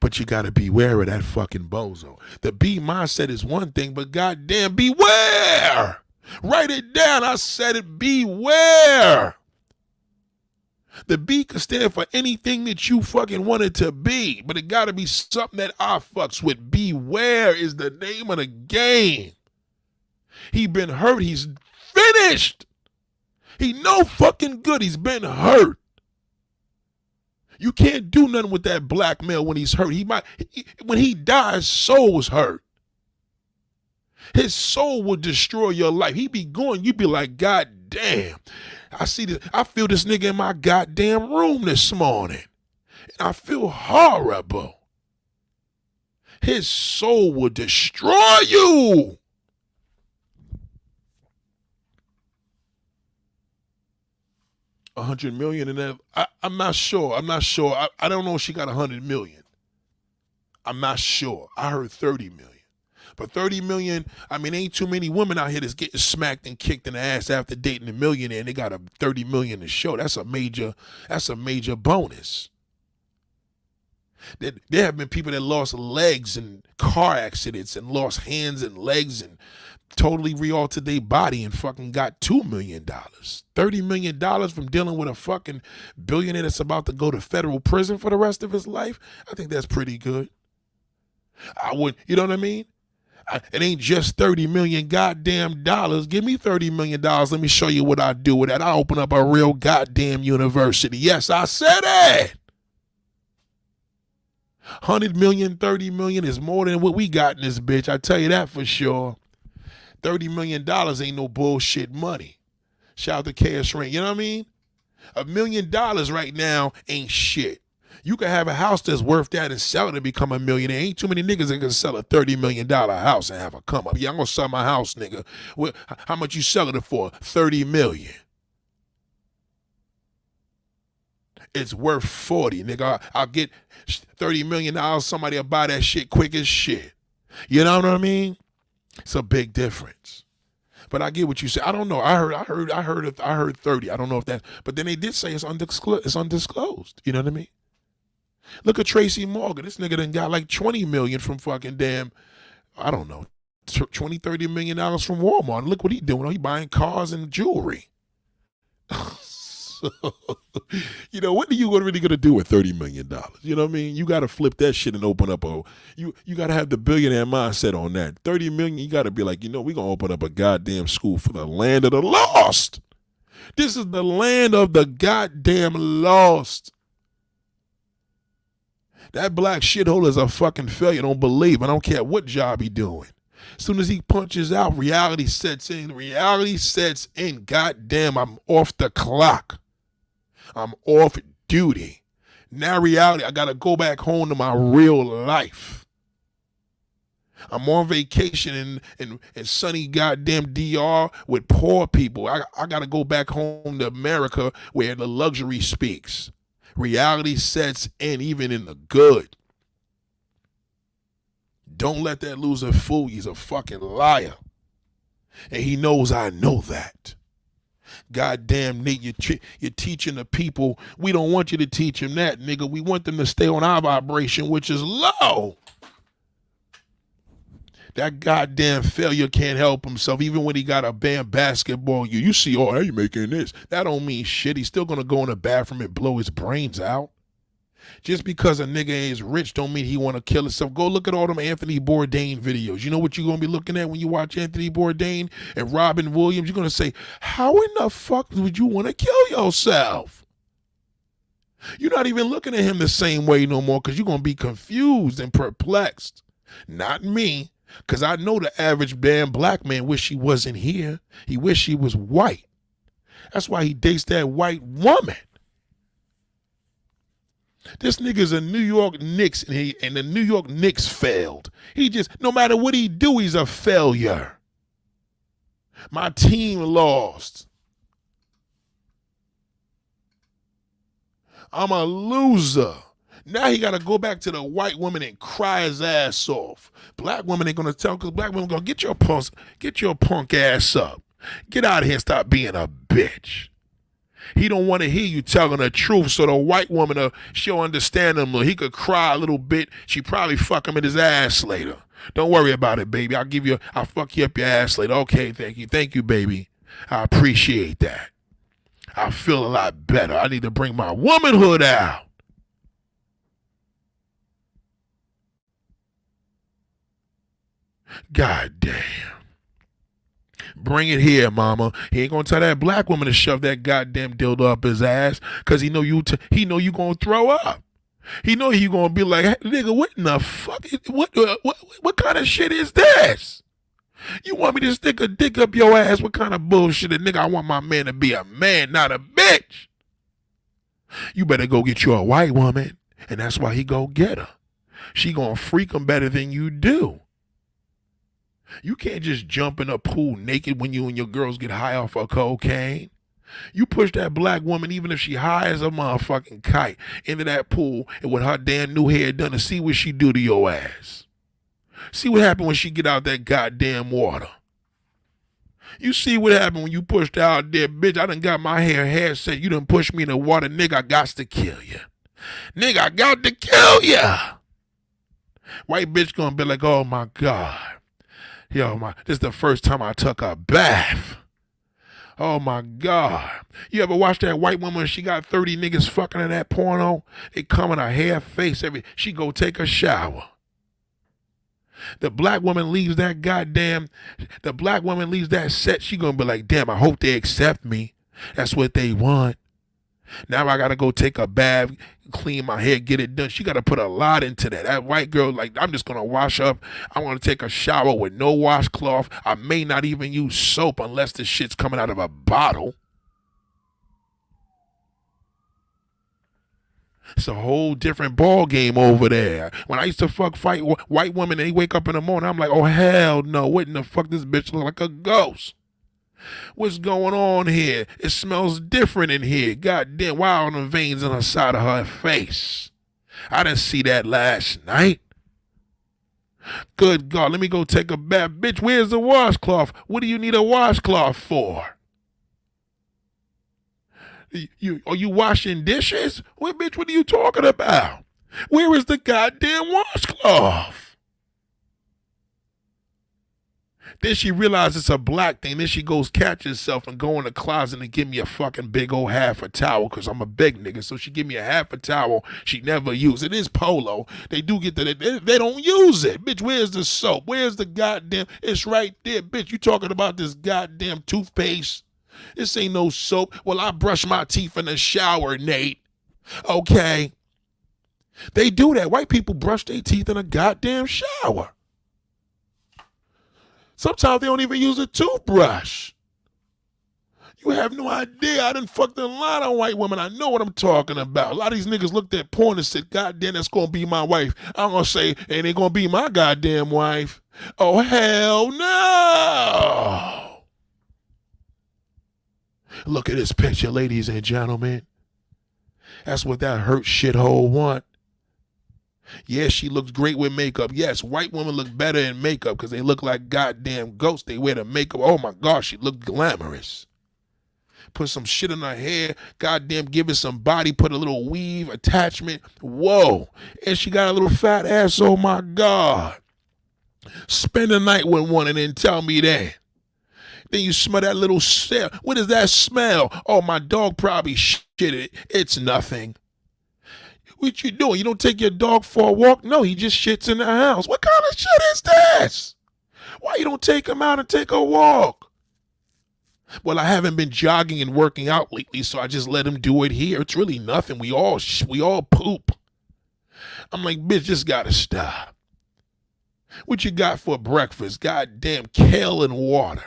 But you gotta beware of that fucking bozo. The B mindset is one thing, but goddamn, beware. Write it down. I said it, beware. The B could stand for anything that you fucking want it to be, but it gotta be something that I fucks with. Beware is the name of the game. He been hurt. He's finished. He no fucking good. He's been hurt. You can't do nothing with that black male when he's hurt. When he dies, soul's hurt. His soul will destroy your life. He be going, you be like, God damn. I see this. I feel this nigga in my goddamn room this morning. And I feel horrible. His soul will destroy you. $100 million in that. I'm not sure. I don't know if she got 100 million. I'm not sure. I heard 30 million. But 30 million, I mean, ain't too many women out here that's getting smacked and kicked in the ass after dating a millionaire and they got a 30 million to show. That's a major bonus. There have been people that lost legs in car accidents and lost hands and legs and totally re-altered their body and fucking got $2 million. $30 million from dealing with a fucking billionaire that's about to go to federal prison for the rest of his life. I think that's pretty good. You know what I mean? It ain't just 30 million goddamn dollars. Give me $30 million. Let me show you what I do with that. I open up a real goddamn university. Yes, I said it. 100 million, 30 million is more than what we got in this bitch. I tell you that for sure. $30 million ain't no bullshit money. Shout out to KS Ring. You know what I mean? $1 million right now ain't shit. You can have a house that's worth that and sell it and become a millionaire. Ain't too many niggas that can sell a $30 million house and have a come up. Yeah, I'm gonna sell my house, nigga. How much you selling it for? $30 million. It's worth 40, nigga. I'll get $30 million. Somebody will buy that shit quick as shit. You know what I mean? It's a big difference. But I get what you said. I don't know. I heard 30. I don't know if that. But then they did say it's undisclosed. You know what I mean? Look at Tracy Morgan. This nigga done got like 20 million from fucking damn, I don't know, 20, $30 million from Walmart. And look what he doing. He buying cars and jewelry. So, you know, what are you really going to do with $30 million? You know what I mean? You got to flip that shit and open up you got to have the billionaire mindset on that. 30 million, you got to be like, you know, we're going to open up a goddamn school for the land of the lost. This is the land of the goddamn lost. That black shithole is a fucking failure. Don't believe. I don't care what job he doing. As soon as he punches out, reality sets in. Reality sets in. Goddamn, I'm off the clock. I'm off duty. Now reality, I got to go back home to my real life. I'm on vacation in sunny goddamn DR with poor people. I got to go back home to America where the luxury speaks. Reality sets in even in the good. Don't let that loser fool you. He's a fucking liar. And he knows I know that. Goddamn, Nate, you're teaching the people. We don't want you to teach them that, nigga. We want them to stay on our vibration, which is low. That goddamn failure can't help himself, even when he got a band basketball. You see, oh, how you making this? That don't mean shit. He's still gonna go in the bathroom and blow his brains out. Just because a nigga is rich don't mean he want to kill himself. Go look at all them Anthony Bourdain videos. You know what you're going to be looking at when you watch Anthony Bourdain and Robin Williams? You're going to say, how in the fuck would you want to kill yourself? You're not even looking at him the same way no more because you're going to be confused and perplexed. Not me. Because I know the average damn black man wish he wasn't here. He wish he was white. That's why he dates that white woman. This nigga's a New York Knicks, and the New York Knicks failed. He just, no matter what he do, he's a failure. My team lost. I'm a loser. Now he got to go back to the white woman and cry his ass off. Black women ain't going to tell, because black women going to get your punk ass up. Get out of here and stop being a bitch. He don't want to hear you telling the truth, so the white woman, she'll understand him. He could cry a little bit. She probably fuck him in his ass later. Don't worry about it, baby. I'll fuck you up your ass later. Okay, thank you. Thank you, baby. I appreciate that. I feel a lot better. I need to bring my womanhood out. God damn. Bring it here, mama. He ain't gonna tell that black woman to shove that goddamn dildo up his ass, cause he know you gonna throw up. He know you gonna be like, hey, nigga, what in the fuck? What kind of shit is this? You want me to stick a dick up your ass? What kind of bullshit? Nigga, I want my man to be a man, not a bitch. You better go get you a white woman, and that's why he go get her. She gonna freak him better than you do. You can't just jump in a pool naked when you and your girls get high off of cocaine. You push that black woman, even if she high as a motherfucking kite, into that pool and with her damn new hair done, to see what she do to your ass. See what happened when she get out that goddamn water. You see what happened when you pushed out there, bitch. I done got my hair set. You done pushed me in the water. Nigga, I got to kill you. Nigga, I got to kill you. White bitch gonna be like, oh my God. Yo, this is the first time I took a bath. Oh my God. You ever watch that white woman? She got 30 niggas fucking in that porno. They come in her hair, face, she go take a shower. The black woman leaves that set. She gonna be like, damn, I hope they accept me. That's what they want. Now I gotta go take a bath, clean my hair, get it done. She gotta put a lot into that. That white girl, like, I'm just gonna wash up. I wanna take a shower with no washcloth. I may not even use soap unless the shit's coming out of a bottle. It's a whole different ball game over there. When I used to fight white women and they wake up in the morning, I'm like, oh hell no, what in the fuck, this bitch look like a ghost? What's going on here? It smells different in here. God damn, why are the veins on the side of her face? I didn't see that last night. Good God, let me go take a bath. Bitch, where's the washcloth? What do you need a washcloth for? Are you washing dishes? What, bitch, what are you talking about? Where is the goddamn washcloth? Then she realizes it's a black thing. Then she goes catch herself and go in the closet and give me a fucking big old half a towel, because I'm a big nigga. So she give me a half a towel she never used. It is Polo. They do get that. They don't use it. Bitch, where's the soap? Where's the goddamn? It's right there. Bitch, you talking about this goddamn toothpaste? This ain't no soap. Well, I brush my teeth in the shower, Nate. Okay. They do that. White people brush their teeth in a goddamn shower. Sometimes they don't even use a toothbrush. You have no idea. I done fucked a lot of white women. I know what I'm talking about. A lot of these niggas looked at porn and said, God damn, that's going to be my wife. I'm going to say, ain't going to be my goddamn wife. Oh, hell no. Look at this picture, ladies and gentlemen. That's what that hurt shithole want. Yes, she looks great with makeup. Yes, white women look better in makeup because they look like goddamn ghosts. They wear the makeup. Oh my gosh, she looked glamorous. Put some shit in her hair. Goddamn, give it some body. Put a little weave attachment. Whoa. And she got a little fat ass. Oh my God. Spend the night with one and then tell me that. Then you smell that little smell. What is that smell? Oh, my dog probably shit it. It's nothing. What you doing? You don't take your dog for a walk? No, he just shits in the house. What kind of shit is this? Why you don't take him out and take a walk? Well, I haven't been jogging and working out lately, so I just let him do it here. It's really nothing. We all poop. I'm like, bitch, this gotta stop. What you got for breakfast? Goddamn kale and water.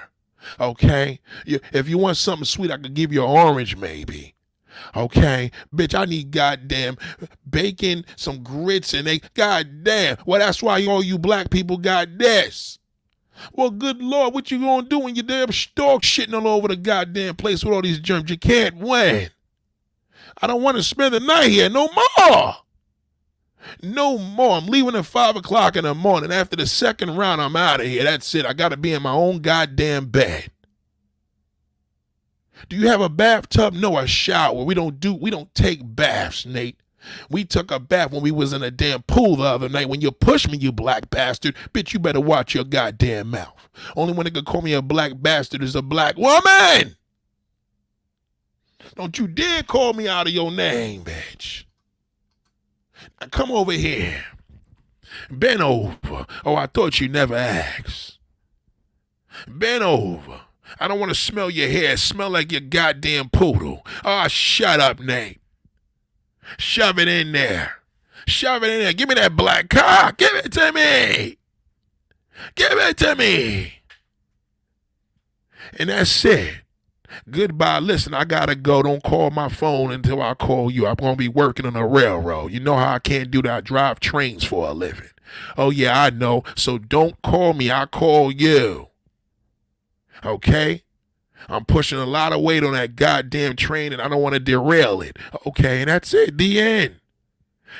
Okay? If you want something sweet, I could give you an orange maybe. Okay? Bitch, I need goddamn bacon, some grits, and egg. Goddamn. Well, that's why all you black people got this. Well, good Lord, what you gonna do when you damn dog shitting all over the goddamn place with all these germs? You can't win. I don't want to spend the night here no more. No more. I'm leaving at 5 o'clock in the morning. After the second round, I'm out of here. That's it. I got to be in my own goddamn bed. Do you have a bathtub? No, a shower. We don't take baths, Nate. We took a bath when we was in a damn pool the other night. When you push me, you black bastard, bitch, you better watch your goddamn mouth. Only one that could call me a black bastard is a black woman. Don't you dare call me out of your name, bitch. Now come over here. Bend over. Oh, I thought you never asked. Bend over. I don't want to smell your hair. Smell like your goddamn poodle. Oh, shut up, Nate. Shove it in there. Shove it in there. Give me that black cock. Give it to me. Give it to me. And that's it. Goodbye. Listen, I gotta go. Don't call my phone until I call you. I'm gonna be working on a railroad. You know how I can't do that. I drive trains for a living. Oh, yeah, I know. So don't call me. I call you. Okay? I'm pushing a lot of weight on that goddamn train and I don't want to derail it. Okay, and that's it. The end.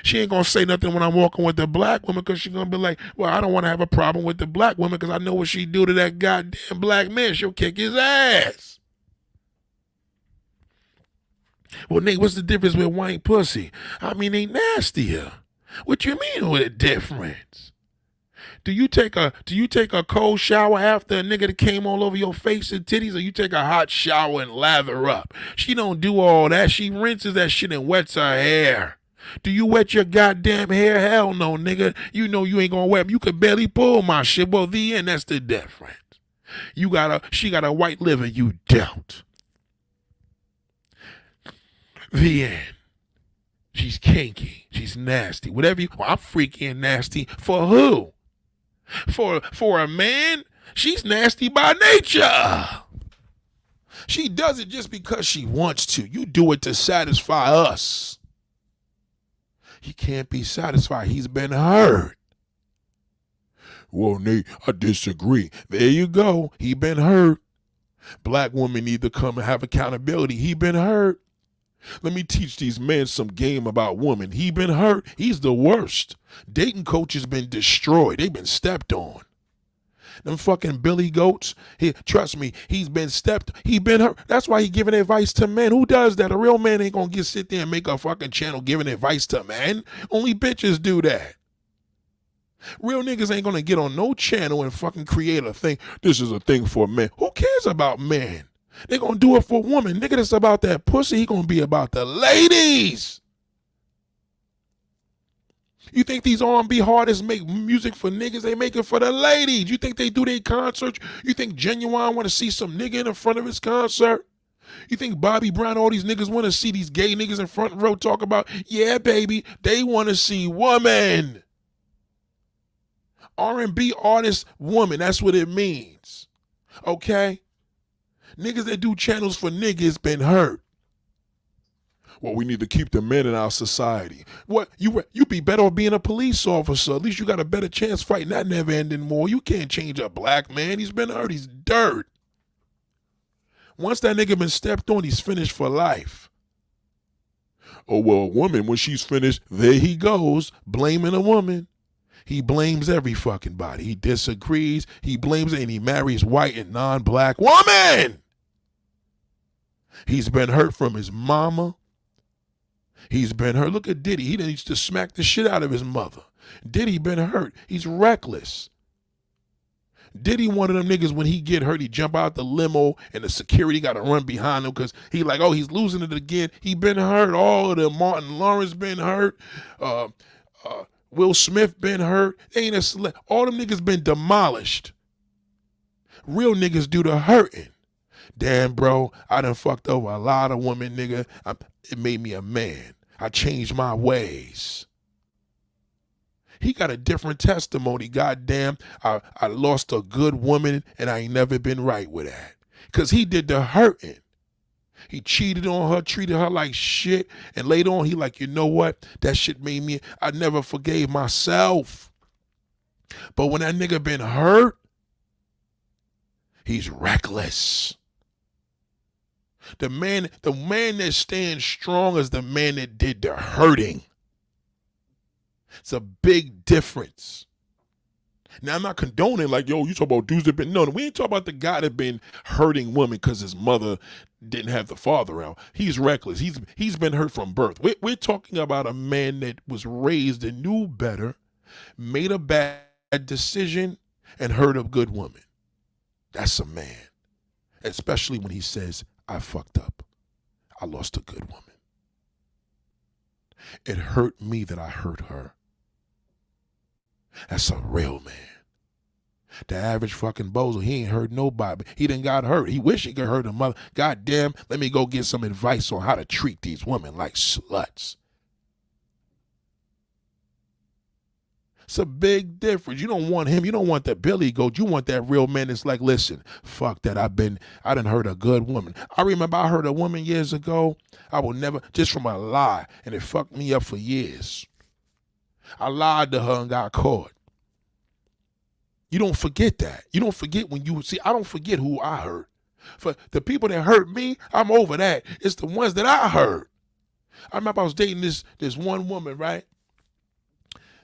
She ain't going to say nothing when I'm walking with the black woman because she's going to be like, well, I don't want to have a problem with the black woman because I know what she do to that goddamn black man. She'll kick his ass. Well, Nate, what's the difference with white pussy? I mean, they nastier. What you mean with a difference? Do you take a cold shower after a nigga that came all over your face and titties, or you take a hot shower and lather up? She don't do all that. She rinses that shit and wets her hair. Do you wet your goddamn hair? Hell no, nigga. You know you ain't gonna wet. You could barely pull my shit. Well, the end, that's the difference. She got a white liver, you don't. The end. She's kinky. She's nasty. Whatever you, well, I'm freaky and nasty. For who? For a man? She's nasty by nature. She does it just because she wants to. You do it to satisfy us. He can't be satisfied. He's been hurt. Well, Nate, I disagree. There you go. He been hurt. Black women need to come and have accountability. He been hurt. Let me teach these men some game about women. He been hurt. He's the worst. Dating coaches been destroyed. They been stepped on. Them fucking Billy Goats. Trust me, he been hurt. That's why he giving advice to men. Who does that? A real man ain't gonna sit there and make a fucking channel giving advice to men. Only bitches do that. Real niggas ain't gonna get on no channel and fucking create a thing. This is a thing for men. Who cares about men? They gonna do it for women. Nigga that's about that pussy, he gonna be about the ladies. You think these R&B artists make music for niggas? They make it for the ladies. You think they do their concerts? You think Genuine want to see some nigga in the front of his concert? You think Bobby Brown, all these niggas want to see these gay niggas in front row talk about, yeah, baby, they want to see woman. R&B artist, woman, that's what it means. Okay? Niggas that do channels for niggas been hurt. Well, we need to keep the men in our society. What? You be better off being a police officer. At least you got a better chance fighting that never-ending war. You can't change a black man. He's been hurt. He's dirt. Once that nigga been stepped on, he's finished for life. Oh, well, a woman, when she's finished, there he goes, blaming a woman. He blames every fucking body. He disagrees. He blames it, and he marries white and non-black woman. He's been hurt from his mama. He's been hurt. Look at Diddy. He needs to smack the shit out of his mother. Diddy been hurt. He's reckless. Diddy one of them niggas, when he get hurt, he jump out the limo and the security got to run behind him because he like, oh, he's losing it again. He been hurt. All of them. Martin Lawrence been hurt. Will Smith been hurt. All them niggas been demolished. Real niggas do the hurting. Damn, bro, I done fucked over a lot of women, nigga. It made me a man. I changed my ways. He got a different testimony. Goddamn, I lost a good woman and I ain't never been right with that. Because he did the hurting. He cheated on her, treated her like shit, and later on he like, you know what? That shit made me, I never forgave myself. But when that nigga been hurt, he's reckless. The man that stands strong is the man that did the hurting. It's a big difference. Now, I'm not condoning like, yo, you talk about dudes that been, no, we ain't talking about the guy that been hurting women because his mother didn't have the father out. He's reckless. He's been hurt from birth. We're talking about a man that was raised and knew better, made a bad decision, and hurt a good woman. That's a man. Especially when he says, I fucked up. I lost a good woman. It hurt me that I hurt her. That's a real man. The average fucking bozo, he ain't hurt nobody. He done got hurt. He wish he could hurt a mother. God damn, let me go get some advice on how to treat these women like sluts. It's a big difference. You don't want him. You don't want that Billy goat. You want that real man that's like, listen, fuck that. I done hurt a good woman. I remember I hurt a woman years ago. I will never, just from a lie, and it fucked me up for years. I lied to her and got caught. You don't forget that. You don't forget when you, see, I don't forget who I hurt. For the people that hurt me, I'm over that. It's the ones that I hurt. I remember I was dating this one woman, right?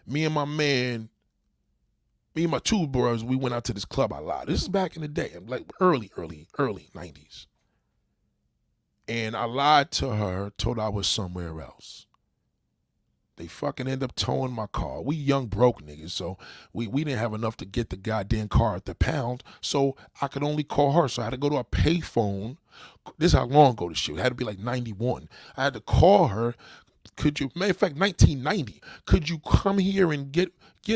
Me and my two brothers, we went out to this club. I lied. This is back in the day, like early 90s. And I lied to her, told her I was somewhere else. They fucking end up towing my car. We young broke niggas, so we didn't have enough to get the goddamn car at the pound, so I could only call her. So I had to go to a payphone. This is how long ago this shit. It had to be like 91. I had to call her. Could you, matter of fact, 1990, could you come here and get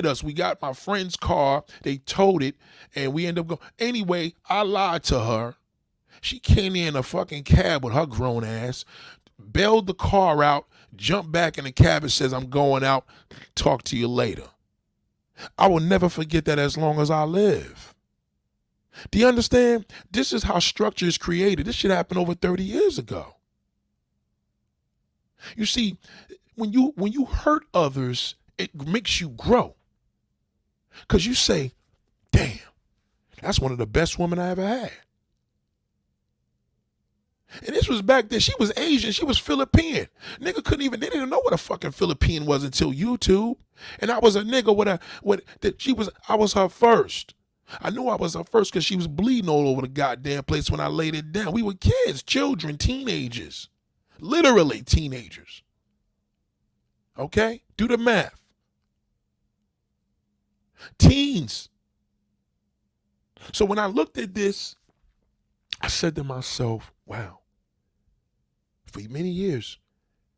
us? We got my friend's car. They towed it, and we ended up going. Anyway, I lied to her. She came in a fucking cab with her grown ass, bailed the car out, jumped back in the cab and says, I'm going out. Talk to you later. I will never forget that as long as I live. Do you understand? This is how structure is created. This shit happened over 30 years ago. You see, when you hurt others, it makes you grow. Because you say, damn, that's one of the best women I ever had. And this was back then. She was Asian. She was Philippine. Nigga they didn't even know what a fucking Philippine was until YouTube. And I was a nigga I was her first. I knew I was her first because she was bleeding all over the goddamn place when I laid it down. We were kids, children, teenagers. Literally teenagers. Okay? Do the math. Teens. So when I looked at this, I said to myself, wow. For many years,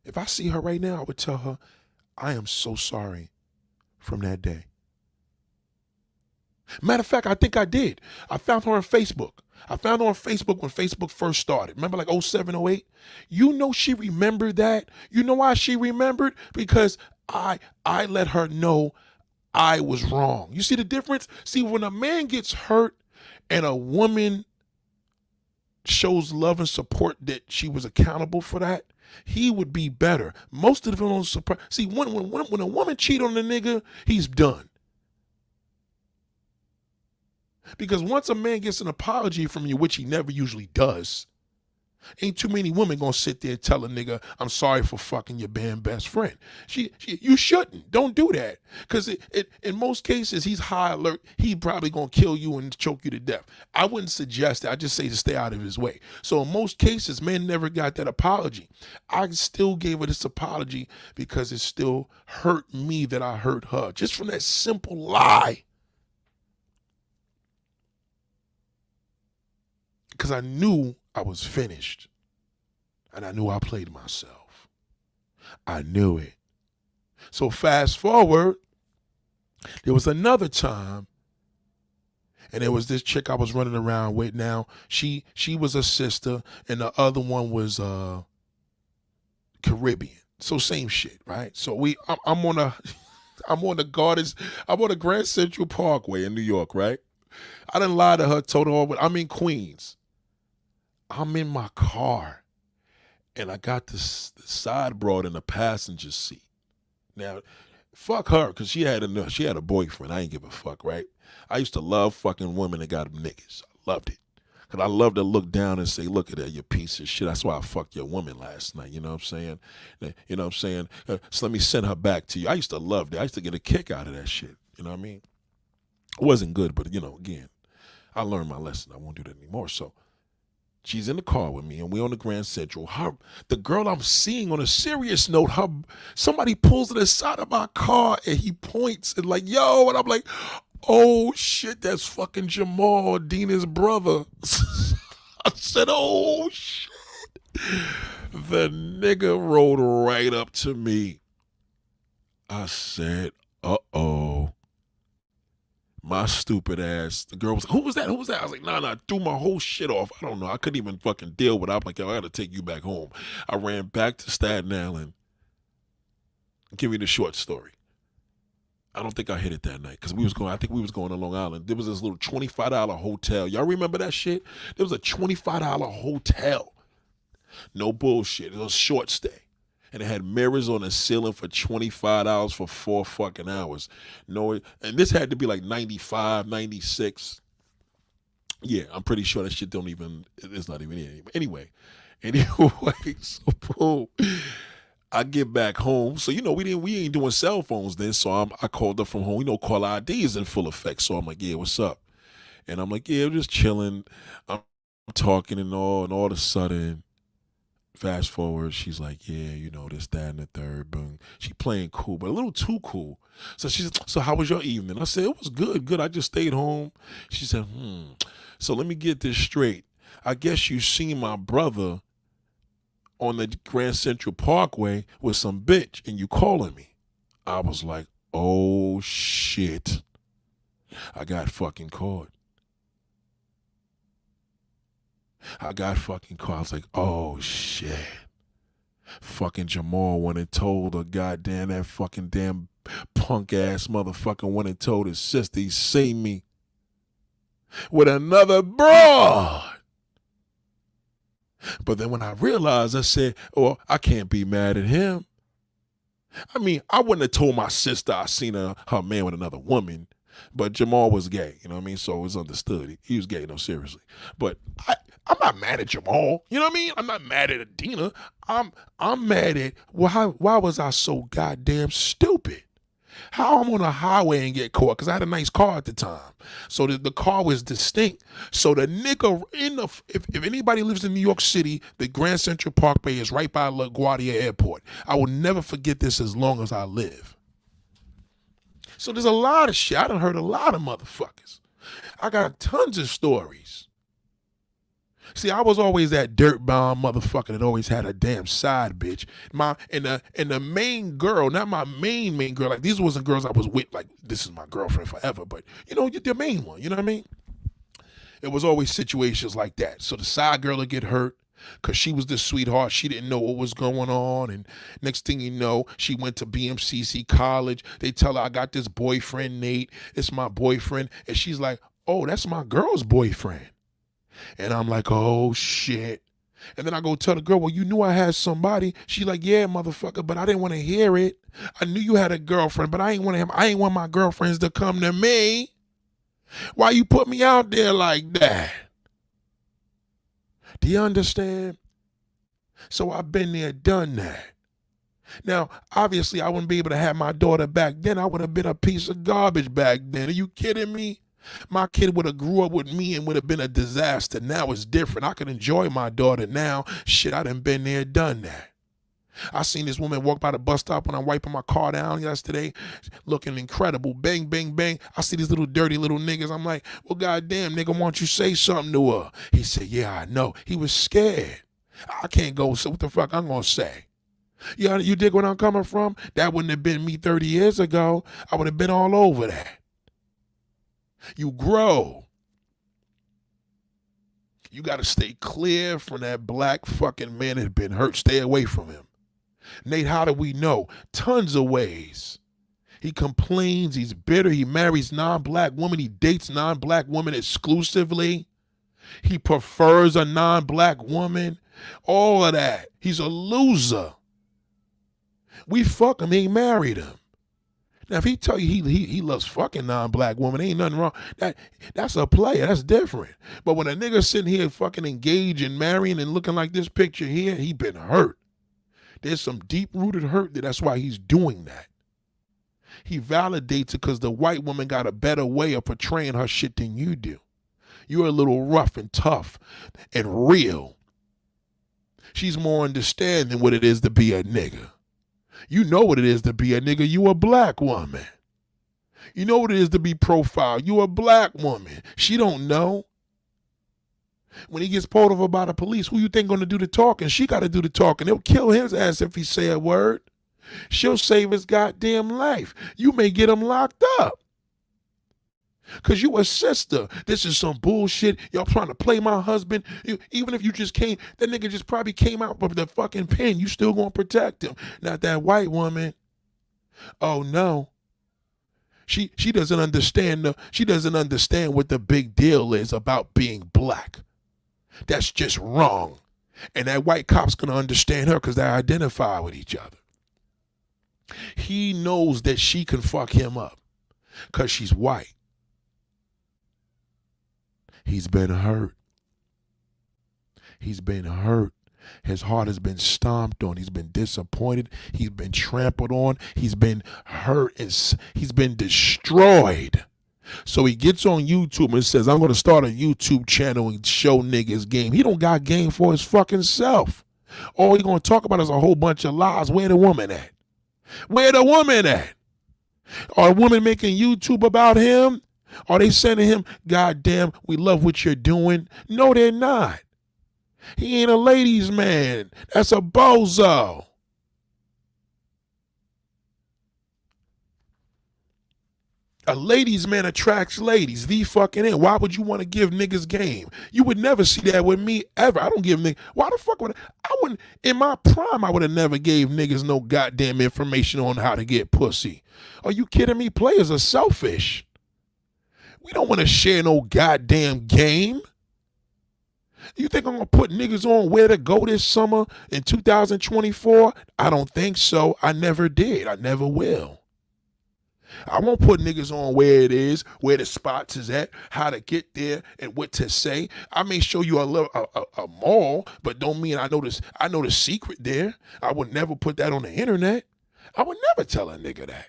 if I see her right now, I would tell her, I am so sorry from that day. Matter of fact, I think I did. I found her on Facebook. I found her on Facebook when Facebook first started. Remember like 07, 08? You know she remembered that. You know why she remembered? Because I let her know I was wrong. You see the difference? See, when a man gets hurt and a woman shows love and support that she was accountable for that, he would be better. Most of them don't support. See, when a woman cheat on a nigga, he's done. Because once a man gets an apology from you, which he never usually does, ain't too many women gonna sit there and tell a nigga, I'm sorry for fucking your best friend. You shouldn't. Don't do that. Because in most cases, he's high alert. He probably gonna kill you and choke you to death. I wouldn't suggest that. I just say to stay out of his way. So in most cases, men never got that apology. I still gave her this apology because it still hurt me that I hurt her. Just from that simple lie. Because I knew I was finished. And I knew I played myself. I knew it. So fast forward, there was another time, and there was this chick I was running around with now. She was a sister, and the other one was Caribbean. So same shit, right? So I'm on a I'm on the Gardens. I'm on the Grand Central Parkway in New York, right? I didn't lie to her, told her, but I'm in Queens. I'm in my car, and I got the side broad in the passenger seat. Now, fuck her, because she had a boyfriend. I ain't give a fuck, right? I used to love fucking women that got niggas. I loved it. Because I love to look down and say, look at that, you piece of shit. That's why I fucked your woman last night. You know what I'm saying? You know what I'm saying? So let me send her back to you. I used to love that. I used to get a kick out of that shit. You know what I mean? It wasn't good, but, again, I learned my lesson. I won't do that anymore. So she's in the car with me, and we on the Grand Central. The girl I'm seeing, on a serious note, somebody pulls to the side of my car, and he points and like, yo, and I'm like, oh shit, that's fucking Jamal, Dina's brother. I said, oh shit. The nigga rolled right up to me. I said, uh-oh. My stupid ass. The girl was like, who was that? Who was that? I was like, nah. I threw my whole shit off. I don't know. I couldn't even fucking deal with it. I'm like, yo, I gotta take you back home. I ran back to Staten Island. Give me the short story. I don't think I hit it that night because I think we was going to Long Island. There was this little $25 hotel. Y'all remember that shit? There was a $25 hotel. No bullshit. It was a short stay. And it had mirrors on the ceiling for $25 for 4 fucking hours. No, and this had to be like 95, 96. Yeah, I'm pretty sure that shit it's not even in. Anyway, so boom. I get back home. So, we ain't doing cell phones then. So I called her from home. Call ID is in full effect. So I'm like, yeah, what's up? And I'm like, yeah, I'm just chilling. I'm talking and all of a sudden, fast forward, she's like, yeah, this, that, and the third. Boom. She playing cool, but a little too cool. So she said, so how was your evening? I said, it was good. I just stayed home. She said, so let me get this straight. I guess you seen my brother on the Grand Central Parkway with some bitch and you calling me. I was like, oh shit. I got fucking caught. I was like, oh shit. Fucking Jamal went and told her goddamn that fucking damn punk ass motherfucker went and told his sister he seen me with another broad. But then when I realized, I said, well, I can't be mad at him. I mean, I wouldn't have told my sister I seen her man with another woman, but Jamal was gay, you know what I mean? So it was understood. He was gay, no, seriously. But I'm not mad at Jamal, you know what I mean? I'm not mad at Adina. I'm mad at, why was I so goddamn stupid? How I'm on a highway and get caught, because I had a nice car at the time. So the car was distinct. So the nigga, if anybody lives in New York City, the Grand Central Parkway is right by LaGuardia Airport. I will never forget this as long as I live. So there's a lot of shit. I done heard a lot of motherfuckers. I got tons of stories. See, I was always that dirt bomb motherfucker that always had a damn side bitch. And the main girl, not my main girl, like these wasn't girls I was with, like this is my girlfriend forever, but the main one, you know what I mean? It was always situations like that. So the side girl would get hurt because she was the sweetheart. She didn't know what was going on. And next thing you know, she went to BMCC college. They tell her, I got this boyfriend, Nate. It's my boyfriend. And she's like, oh, that's my girl's boyfriend. And I'm like, oh, shit. And then I go tell the girl, well, you knew I had somebody. She like, yeah, motherfucker, but I didn't want to hear it. I knew you had a girlfriend, but I ain't want my girlfriends to come to me. Why you put me out there like that? Do you understand? So I've been there, done that. Now, obviously, I wouldn't be able to have my daughter back then. I would have been a piece of garbage back then. Are you kidding me? My kid would have grew up with me and would have been a disaster. Now it's different. I can enjoy my daughter now. Shit, I done been there, done that. I seen this woman walk by the bus stop when I'm wiping my car down yesterday, looking incredible. Bang, bang, bang. I see these little dirty little niggas. I'm like, well, goddamn, nigga, why don't you say something to her? He said, yeah, I know. He was scared. I can't go, so what the fuck I'm going to say? You dig where I'm coming from? That wouldn't have been me 30 years ago. I would have been all over that. You grow. You got to stay clear from that black fucking man that had been hurt. Stay away from him. Nate, how do we know? Tons of ways. He complains, he's bitter, he marries non-black women, he dates non-black women exclusively. He prefers a non-black woman. All of that. He's a loser. We fuck him, he ain't married him. Now, if he tell you he loves fucking non-black women, ain't nothing wrong. That's a player. That's different. But when a nigga sitting here fucking engaged and marrying and looking like this picture here, he been hurt. There's some deep-rooted hurt there. That's why he's doing that. He validates it because the white woman got a better way of portraying her shit than you do. You're a little rough and tough and real. She's more understanding what it is to be a nigga. You know what it is to be a nigga. You a black woman. You know what it is to be profiled. You a black woman. She don't know. When he gets pulled over by the police, who you think gonna do the talking? She gotta do the talking. They'll kill his ass if he say a word. She'll save his goddamn life. You may get him locked up. Cause you a sister. This is some bullshit. Y'all trying to play my husband. Even if you just came, that nigga just probably came out with the fucking pen. You still gonna protect him. Not that white woman. Oh no. She doesn't understand she doesn't understand what the big deal is about being black. That's just wrong. And that white cop's gonna understand her because they identify with each other. He knows that she can fuck him up because she's white. He's been hurt. He's been hurt. His heart has been stomped on. He's been disappointed. He's been trampled on. He's been hurt. He's been destroyed. So he gets on YouTube and says, I'm going to start a YouTube channel and show niggas game. He don't got game for his fucking self. All he going to talk about is a whole bunch of lies. Where the woman at? Where the woman at? Are women making YouTube about him? Are they sending him, God damn, we love what you're doing? No, they're not. He ain't a ladies' man. That's a bozo. A ladies' man attracts ladies. The fucking end. Why would you want to give niggas game? You would never see that with me ever. I don't give niggas. Why the fuck would I wouldn't, in my prime, I would have never gave niggas no goddamn information on how to get pussy. Are you kidding me? Players are selfish. We don't want to share no goddamn game. You think I'm going to put niggas on where to go this summer in 2024? I don't think so. I never did. I never will. I won't put niggas on where it is, where the spots is at, how to get there, and what to say. I may show you a mall, but don't mean I know the secret there. I would never put that on the internet. I would never tell a nigga that.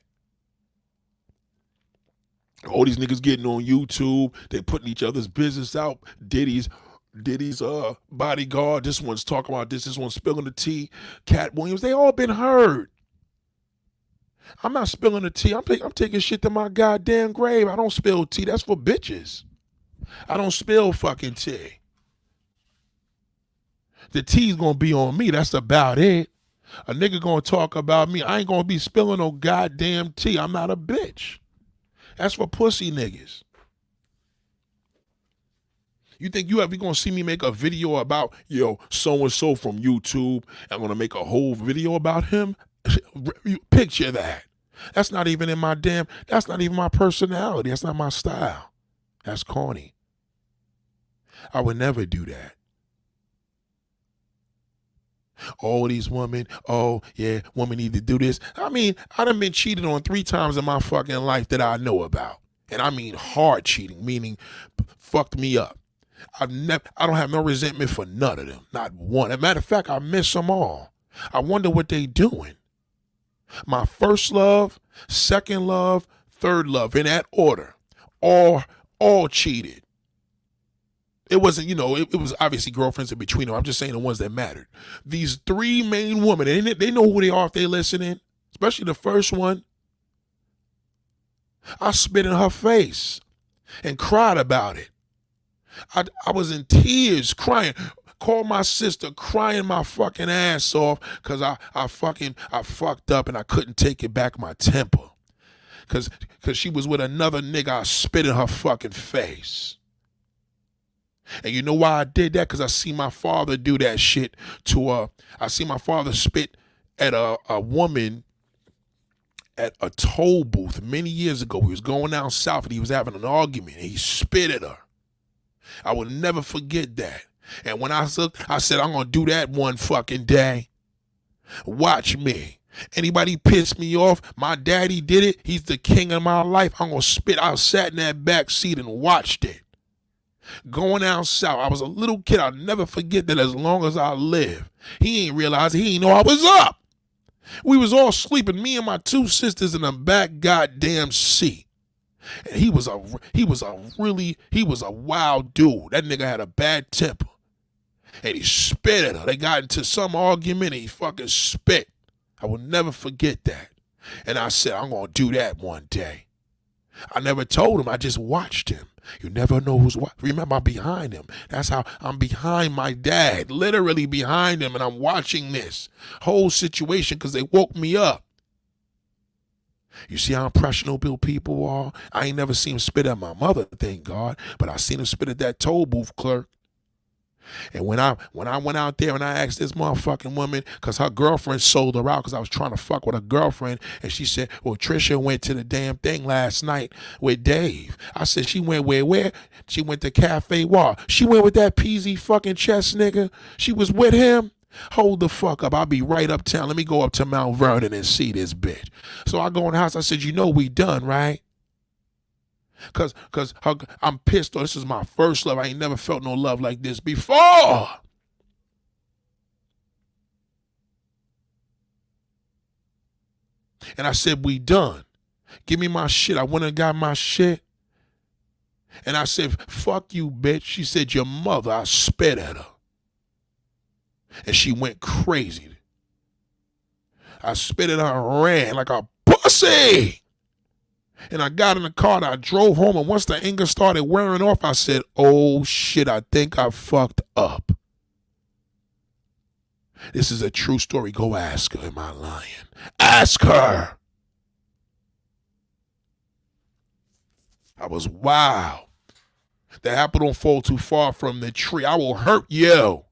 All these niggas getting on YouTube, they putting each other's business out. Diddy's bodyguard, this one's talking about this one's spilling the tea. Cat Williams, they all been heard. I'm not spilling the tea. I'm taking shit to my goddamn grave. I don't spill tea. That's for bitches. I don't spill fucking tea. The tea's gonna be on me. That's about it. A nigga gonna talk about me. I ain't gonna be spilling no goddamn tea. I'm not a bitch. That's for pussy niggas. You think you ever gonna see me make a video about, so-and-so from YouTube? I'm gonna make a whole video about him? Picture that. That's not even that's not even my personality. That's not my style. That's corny. I would never do that. All these women, women need to do this. I mean, I done been cheated on 3 times in my fucking life that I know about. And I mean hard cheating, meaning fucked me up. I don't have no resentment for none of them. Not one. As a matter of fact, I miss them all. I wonder what they doing. My first love, second love, third love, in that order. All cheated. It wasn't, it was obviously girlfriends in between them. I'm just saying the ones that mattered. These 3 main women, they know who they are if they listening, especially the first one. I spit in her face and cried about it. I was in tears crying. Called my sister crying my fucking ass off because I fucked up and I couldn't take it back my temper. Because she was with another nigga. I spit in her fucking face. And you know why I did that? Because I see my father do that shit I see my father spit at a woman at a toll booth many years ago. He was going down south and he was having an argument and he spit at her. I will never forget that. And when I said, I'm going to do that one fucking day. Watch me. Anybody piss me off, my daddy did it. He's the king of my life. I'm going to spit. I sat in that back seat and watched it. Going down south. I was a little kid. I'll never forget that as long as I live. He ain't realize he ain't know I was up. We was all sleeping, me and my two sisters in the back goddamn seat. And he was a wild dude. That nigga had a bad temper. And he spit at her. They got into some argument and he fucking spit. I will never forget that. And I said, I'm going to do that one day. I never told him. I just watched him. You never know who's what. Remember, I'm behind him. That's how I'm behind my dad, literally behind him, and I'm watching this whole situation because they woke me up. You see how impressionable people are? I ain't never seen him spit at my mother, thank God, but I seen him spit at that toll booth clerk. And when I went out there and I asked this motherfucking woman, because her girlfriend sold her out because I was trying to fuck with her girlfriend, and she said, well, Trisha went to the damn thing last night with Dave. I said, she went where? She went to Cafe War. She went with that peasy fucking chest nigga? She was with him? Hold the fuck up. I'll be right uptown. Let me go up to Mount Vernon and see this bitch. So I go in the house. I said, you know we done, right? Cause I'm pissed off. This is my first love. I ain't never felt no love like this before. And I said, we done. Give me my shit. I went and got my shit. And I said, fuck you, bitch. She said, your mother. I spit at her. And she went crazy. I spit at her and ran like a pussy. And I got in the car and I drove home, and once the anger started wearing off, I said, oh shit, I think I fucked up. This is a true story. Go ask her, am I lying? Ask her. I was wild. The apple don't fall too far from the tree. I will hurt you.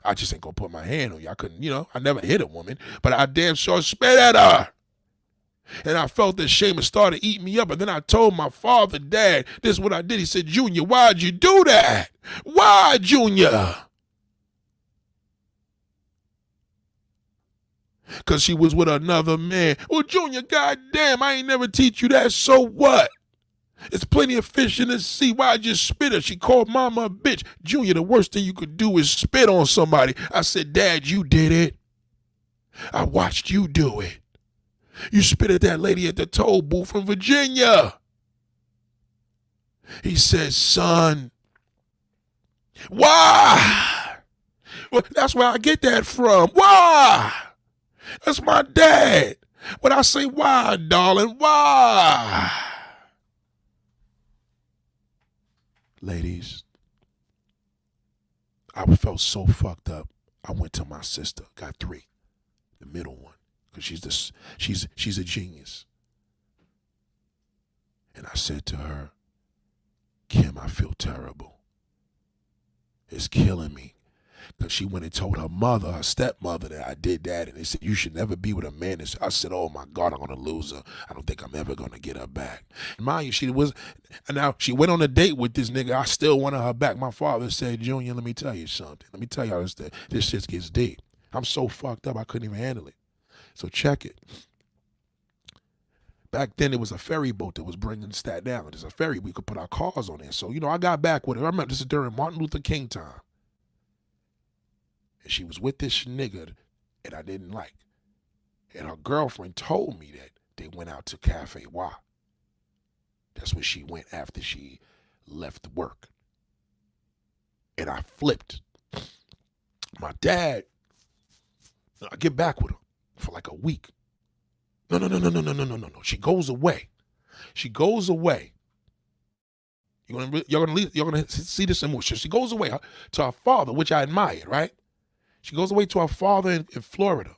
I just ain't gonna put my hand on you. I couldn't, I never hit a woman, but I damn sure spit at her. And I felt the shame and started eating me up. And then I told my father, Dad, this is what I did. He said, Junior, why'd you do that? Why, Junior? Because she was with another man. Well, Junior, goddamn, I ain't never teach you that. So what? It's plenty of fish in the sea. Why'd you spit her? She called mama a bitch. Junior, the worst thing you could do is spit on somebody. I said, Dad, you did it. I watched you do it. You spit at that lady at the toll booth in Virginia. He said, son, why? Well, that's where I get that from. Why? That's my dad. When I say why, darling, why? Ladies, I felt so fucked up. I went to my sister, got 3, the middle one. Because she's a genius. And I said to her, Kim, I feel terrible. It's killing me. Because she went and told her mother, her stepmother, that I did that. And they said, you should never be with a man. I said, oh my God, I'm going to lose her. I don't think I'm ever going to get her back. And mind you, now she went on a date with this nigga. I still wanted her back. My father said, Junior, let me tell you something. Let me tell you how this shit gets deep. I'm so fucked up, I couldn't even handle it. So check it. Back then, it was a ferry boat that was bringing Staten Island. There's a ferry. We could put our cars on there. So, I got back with her. I remember this is during Martin Luther King time. And she was with this nigga that I didn't like. And her girlfriend told me that they went out to Cafe Y. That's where she went after she left work. And I flipped. My dad, I get back with her for like a week. No. She goes away. You're gonna see this emotion. She goes away to her father, which I admired, right? She goes away to her father in Florida.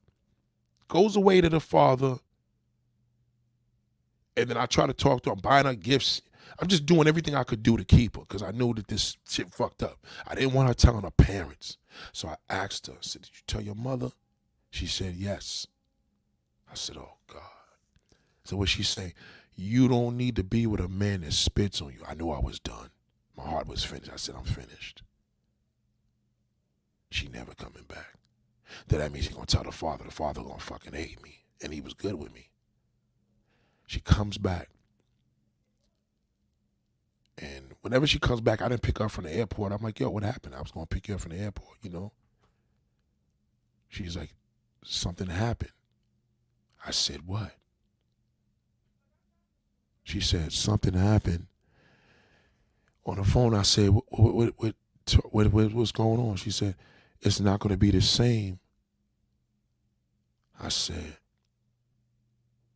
Goes away to the father. And then I try to talk to her, I'm buying her gifts. I'm just doing everything I could do to keep her because I knew that this shit fucked up. I didn't want her telling her parents. So I asked her, I said, did you tell your mother? She said, yes. I said, oh, God. So what she say? You don't need to be with a man that spits on you. I knew I was done. My heart was finished. I said, I'm finished. She never coming back. Then that means she's going to tell the father. The father going to fucking hate me. And he was good with me. She comes back. And whenever she comes back, I didn't pick her up from the airport. I'm like, yo, what happened? I was going to pick you up from the airport, you know? She's like, something happened. I said, what? She said, something happened. On the phone, I said, what's going on? She said, it's not going to be the same. I said,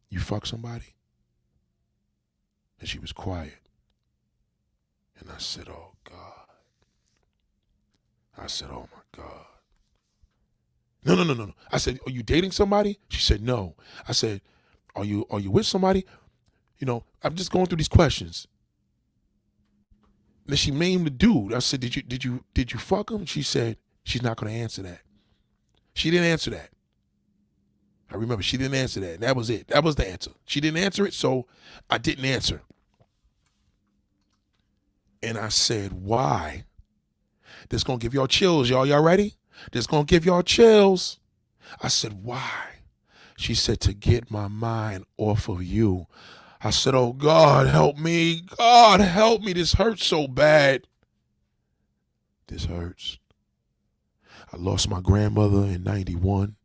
you fuck somebody? And she was quiet. And I said, oh, God. I said, oh, my God. No. I said, are you dating somebody? She said, no. I said, are you with somebody? You know, I'm just going through these questions. And then she named the dude. I said, did you fuck him? She said, she's not going to answer that. She didn't answer that. I remember she didn't answer that. And that was it. That was the answer. She didn't answer it, so I didn't answer. And I said, why? This going to give y'all chills, y'all. Y'all ready? This going to give y'all chills. I said, why? She said, to get my mind off of you. I said, oh, God, help me. God, help me. This hurts so bad. This hurts. I lost my grandmother in 91.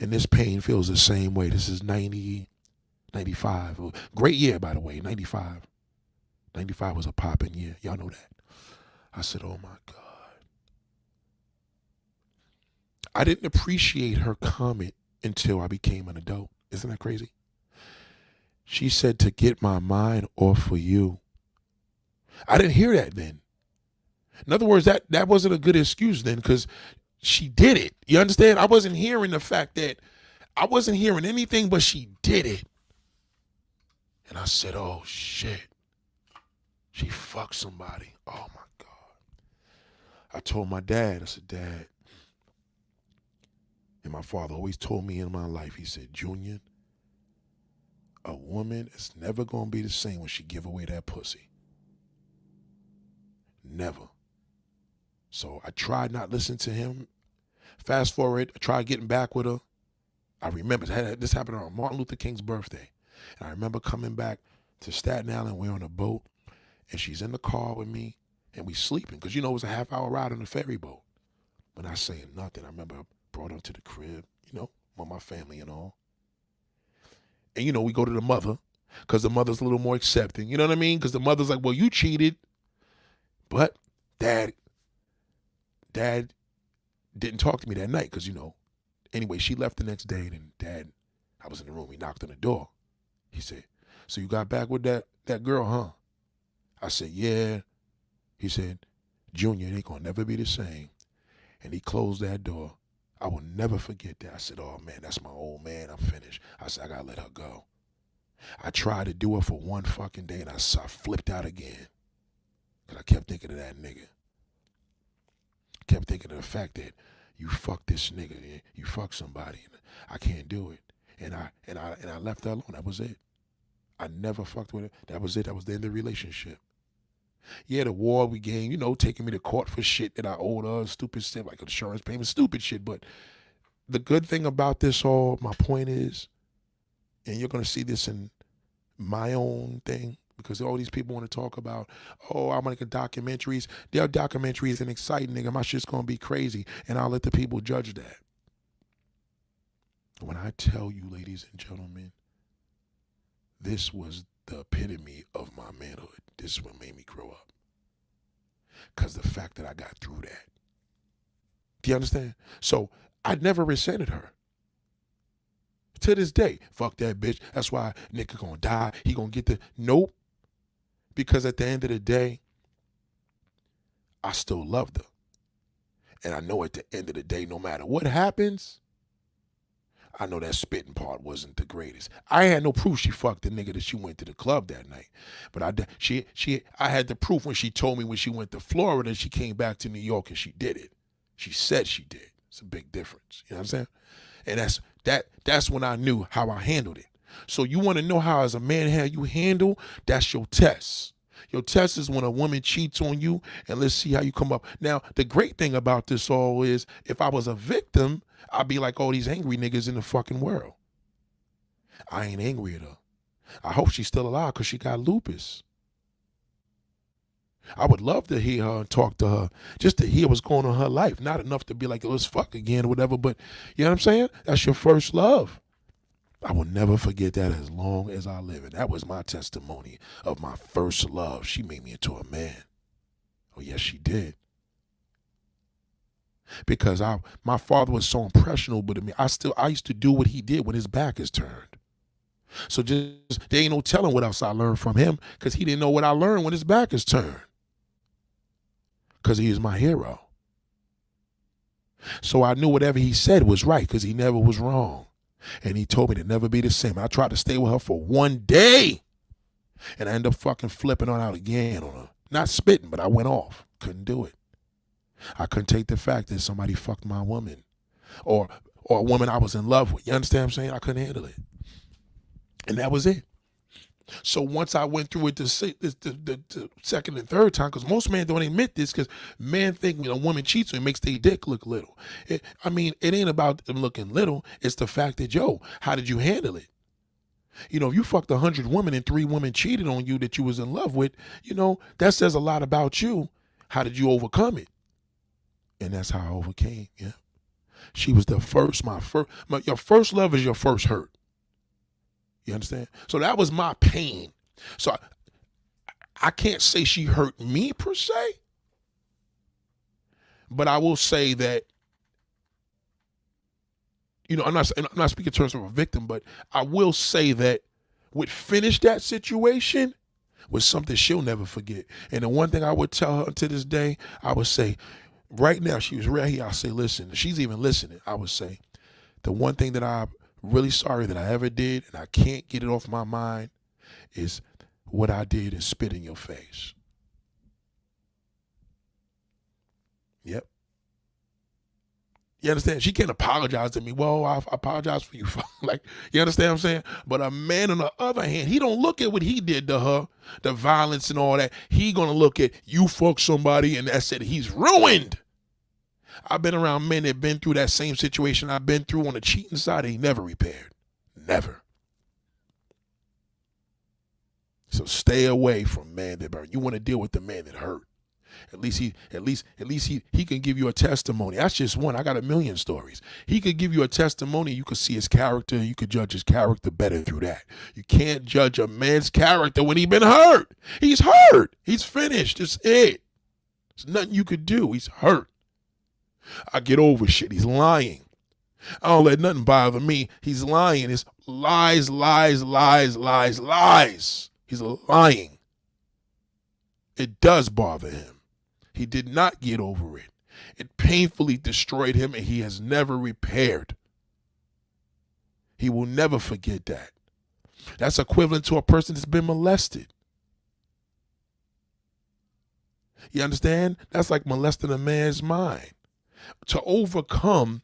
And this pain feels the same way. This is 95. Great year, by the way, 95. 95 was a popping year. Y'all know that. I said, oh, my God. I didn't appreciate her comment until I became an adult. Isn't that crazy? She said, to get my mind off of you. I didn't hear that then. In other words, that wasn't a good excuse then, because she did it. You understand? I wasn't hearing the fact that I wasn't hearing anything, but she did it. And I said, oh, shit. She fucked somebody. Oh, my God. I told my dad, I said, Dad, and my father always told me in my life, he said, Junior, a woman is never going to be the same when she give away that pussy. Never. So I tried not listening to him. Fast forward, I tried getting back with her. I remember this happened on Martin Luther King's birthday. And I remember coming back to Staten Island. We're on a boat, and she's in the car with me, and we sleeping. Because, you know, it was a half-hour ride on the ferry boat. But not saying nothing. I remember I brought her to the crib, you know, with my family and all. And, you know, we go to the mother, because the mother's a little more accepting. You know what I mean? Because the mother's like, well, you cheated. But dad didn't talk to me that night because, you know, anyway, she left the next day, and Dad, I was in the room, he knocked on the door. He said, so you got back with that girl, huh? I said, yeah. He said, Junior, it ain't gonna never be the same. And he closed that door. I will never forget that. I said, oh, man, that's my old man. I'm finished. I said, I gotta let her go. I tried to do it for one fucking day, and I flipped out again. Because I kept thinking of that nigga. Kept thinking of the fact that you fucked this nigga, you fucked somebody, and I can't do it. And I left her alone. That was it. I never fucked with her. That was it. That was the end of the relationship. Yeah, the war we gained, you know, taking me to court for shit that I owed her, stupid shit like insurance payment, stupid shit. But the good thing about this all, my point is, and you're gonna see this in my own thing, because all these people want to talk about, oh, I'm making documentaries. Their documentaries and exciting, nigga. My shit's going to be crazy. And I'll let the people judge that. When I tell you, ladies and gentlemen, this was the epitome of my manhood. This is what made me grow up. Because the fact that I got through that. Do you understand? So I never resented her. To this day, fuck that bitch. That's why nigga gonna die. He gonna get the, nope. Because at the end of the day, I still loved her. And I know at the end of the day, no matter what happens, I know that spitting part wasn't the greatest. I had no proof she fucked the nigga that she went to the club that night. But I had the proof when she told me when she went to Florida, she came back to New York and she did it. She said she did. It's a big difference. You know what I'm saying? And That's when I knew how I handled it. So you want to know how as a man how you handle, that's your test. Your test is when a woman cheats on you, and let's see how you come up. Now, the great thing about this all is if I was a victim, I'd be like all these angry niggas in the fucking world. I ain't angry at her. I hope she's still alive because she got lupus. I would love to hear her and talk to her, just to hear what's going on in her life. Not enough to be like, let's fuck again or whatever, but you know what I'm saying? That's your first love. I will never forget that as long as I live. And that was my testimony of my first love. She made me into a man. Oh, yes, she did. Because my father was so impressionable to me. I used to do what he did when his back is turned. So just, there ain't no telling what else I learned from him because he didn't know what I learned when his back is turned. Because he is my hero. So I knew whatever he said was right because he never was wrong. And he told me to never be the same. I tried to stay with her for one day. And I ended up fucking flipping on out again on her. Not spitting, but I went off. Couldn't do it. I couldn't take the fact that somebody fucked my woman. Or a woman I was in love with. You understand what I'm saying? I couldn't handle it. And that was it. So once I went through it the second and third time, because most men don't admit this, because men think when a woman cheats on him, it makes their dick look little. It ain't about them looking little. It's the fact that, yo, how did you handle it? You know, if you fucked 100 women and 3 women cheated on you that you was in love with, you know, that says a lot about you. How did you overcome it? And that's how I overcame, yeah. She was the first, your first love is your first hurt. You understand? So that was my pain. So I can't say she hurt me per se, but I will say that, you know, I'm not speaking in terms of a victim, but I will say that what finished that situation was something she'll never forget. And the one thing I would tell her to this day, I would say, right now, she was right here, I'll say, listen, she's even listening, I would say, the one thing that I'm really sorry that I ever did, and I can't get it off my mind, is what I did is spit in your face. Yep. You understand? She can't apologize to me. Well, I apologize for you. Like, you understand what I'm saying? But a man, on the other hand, he don't look at what he did to her, the violence and all that. He gonna look at you fuck somebody and that's it. He's ruined. I've been around men that been through that same situation I've been through on the cheating side. They never repaired. Never. So stay away from man that burn. You want to deal with the man that hurt. At least he can give you a testimony. That's just one. I got a million stories. He could give you a testimony. You could see his character. You could judge his character better through that. You can't judge a man's character when he's been hurt. He's hurt. He's finished. It's it. There's nothing you could do. He's hurt. I get over shit. He's lying. I don't let nothing bother me. He's lying. It's lies, lies, lies, lies, lies. He's lying. It does bother him. He did not get over it. It painfully destroyed him, and he has never repaired. He will never forget that. That's equivalent to a person that's been molested. You understand? That's like molesting a man's mind. To overcome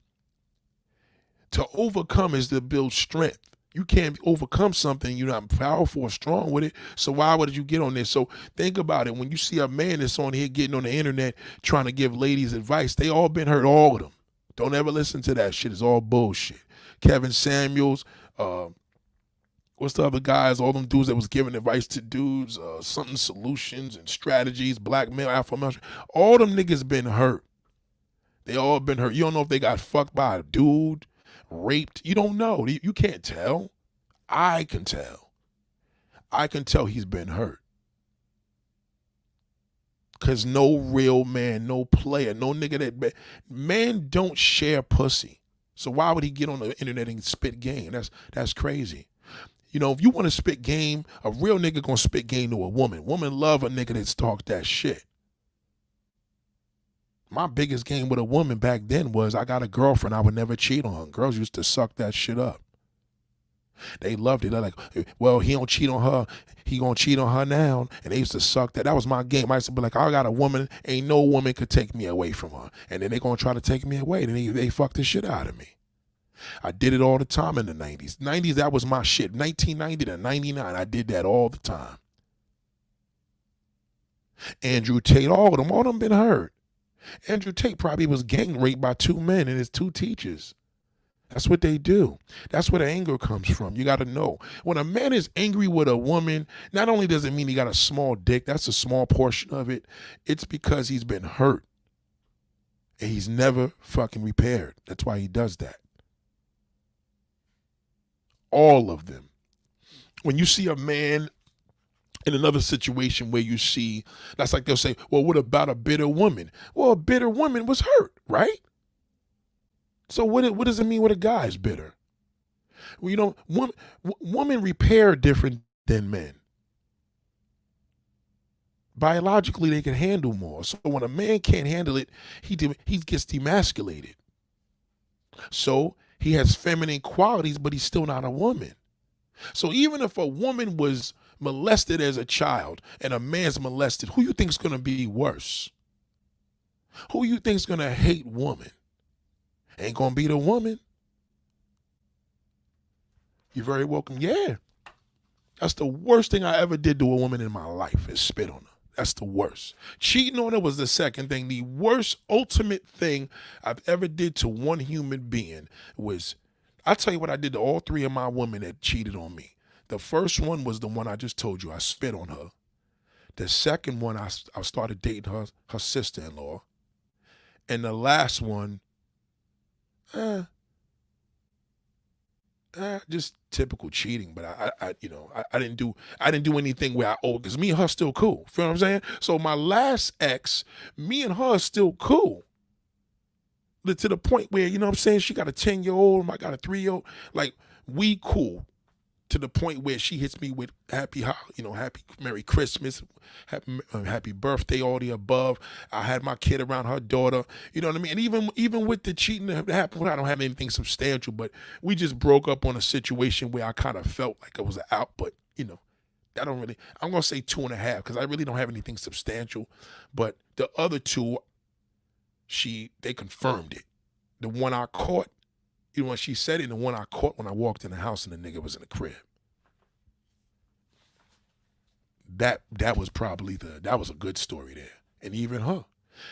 is to build strength. You can't overcome something you're not powerful or strong with it. So why would you get on this? So think about it. When you see a man that's on here getting on the internet trying to give ladies advice, they all been hurt, all of them. Don't ever listen to that shit. It's all bullshit. Kevin Samuels, what's the other guys, all them dudes that was giving advice to dudes, something solutions and strategies, black male, alpha male, all them niggas been hurt. They all been hurt. You don't know if they got fucked by a dude, raped. You don't know. You can't tell. I can tell. I can tell he's been hurt. Because no real man, no player, no nigga that... Man don't share pussy. So why would he get on the internet and spit game? That's crazy. You know, if you want to spit game, a real nigga gonna spit game to a woman. Woman love a nigga that's talk that shit. My biggest game with a woman back then was I got a girlfriend, I would never cheat on her. Girls used to suck that shit up. They loved it. They're like, well, he don't cheat on her. He gonna cheat on her now. And they used to suck that. That was my game. I used to be like, I got a woman. Ain't no woman could take me away from her. And then they gonna try to take me away. Then they fuck the shit out of me. I did it all the time in the 90s. 90s, that was my shit. 1990 to 99, I did that all the time. Andrew Tate, all of them been hurt. Andrew Tate probably was gang raped by 2 men and his 2 teachers. That's what they do. That's where the anger comes from. You got to know. When a man is angry with a woman, not only does it mean he got a small dick, that's a small portion of it. It's because he's been hurt. And he's never fucking repaired. That's why he does that. All of them. When you see a man in another situation where you see, that's like they'll say, well, what about a bitter woman? Well, a bitter woman was hurt, right? So what does it mean when a guy is bitter? Well, you know, women repair different than men. Biologically, they can handle more. So when a man can't handle it, he gets demasculated. So he has feminine qualities, but he's still not a woman. So even if a woman was molested as a child and a man's molested, who you think is going to be worse? Who you think is going to hate woman? Ain't going to be the woman. You're very welcome. Yeah. That's the worst thing I ever did to a woman in my life is spit on her. That's the worst. Cheating on her was the second thing. The worst ultimate thing I've ever did to one human being was, I'll tell you what I did to all 3 of my women that cheated on me. The first one was the one I just told you. I spit on her. The second one, I started dating her sister-in-law. And the last one, just typical cheating, but I didn't do anything where I owe, because me and her still cool. Feel what I'm saying? So my last ex, me and her still cool. To the point where, you know what I'm saying, she got a 10-year-old, I got a 3-year-old. Like, we cool. To the point where she hits me with happy Merry Christmas, happy birthday, all the above. I had my kid around her daughter, you know what I mean? And even with the cheating that happened, I don't have anything substantial, but we just broke up on a situation where I kind of felt like it was an out, but you know, I'm going to say 2.5, because I really don't have anything substantial. But the other 2, they confirmed it. The one I caught, you know, when she said it, and the one I caught when I walked in the house and the nigga was in the crib. That was probably that was a good story there. And even her,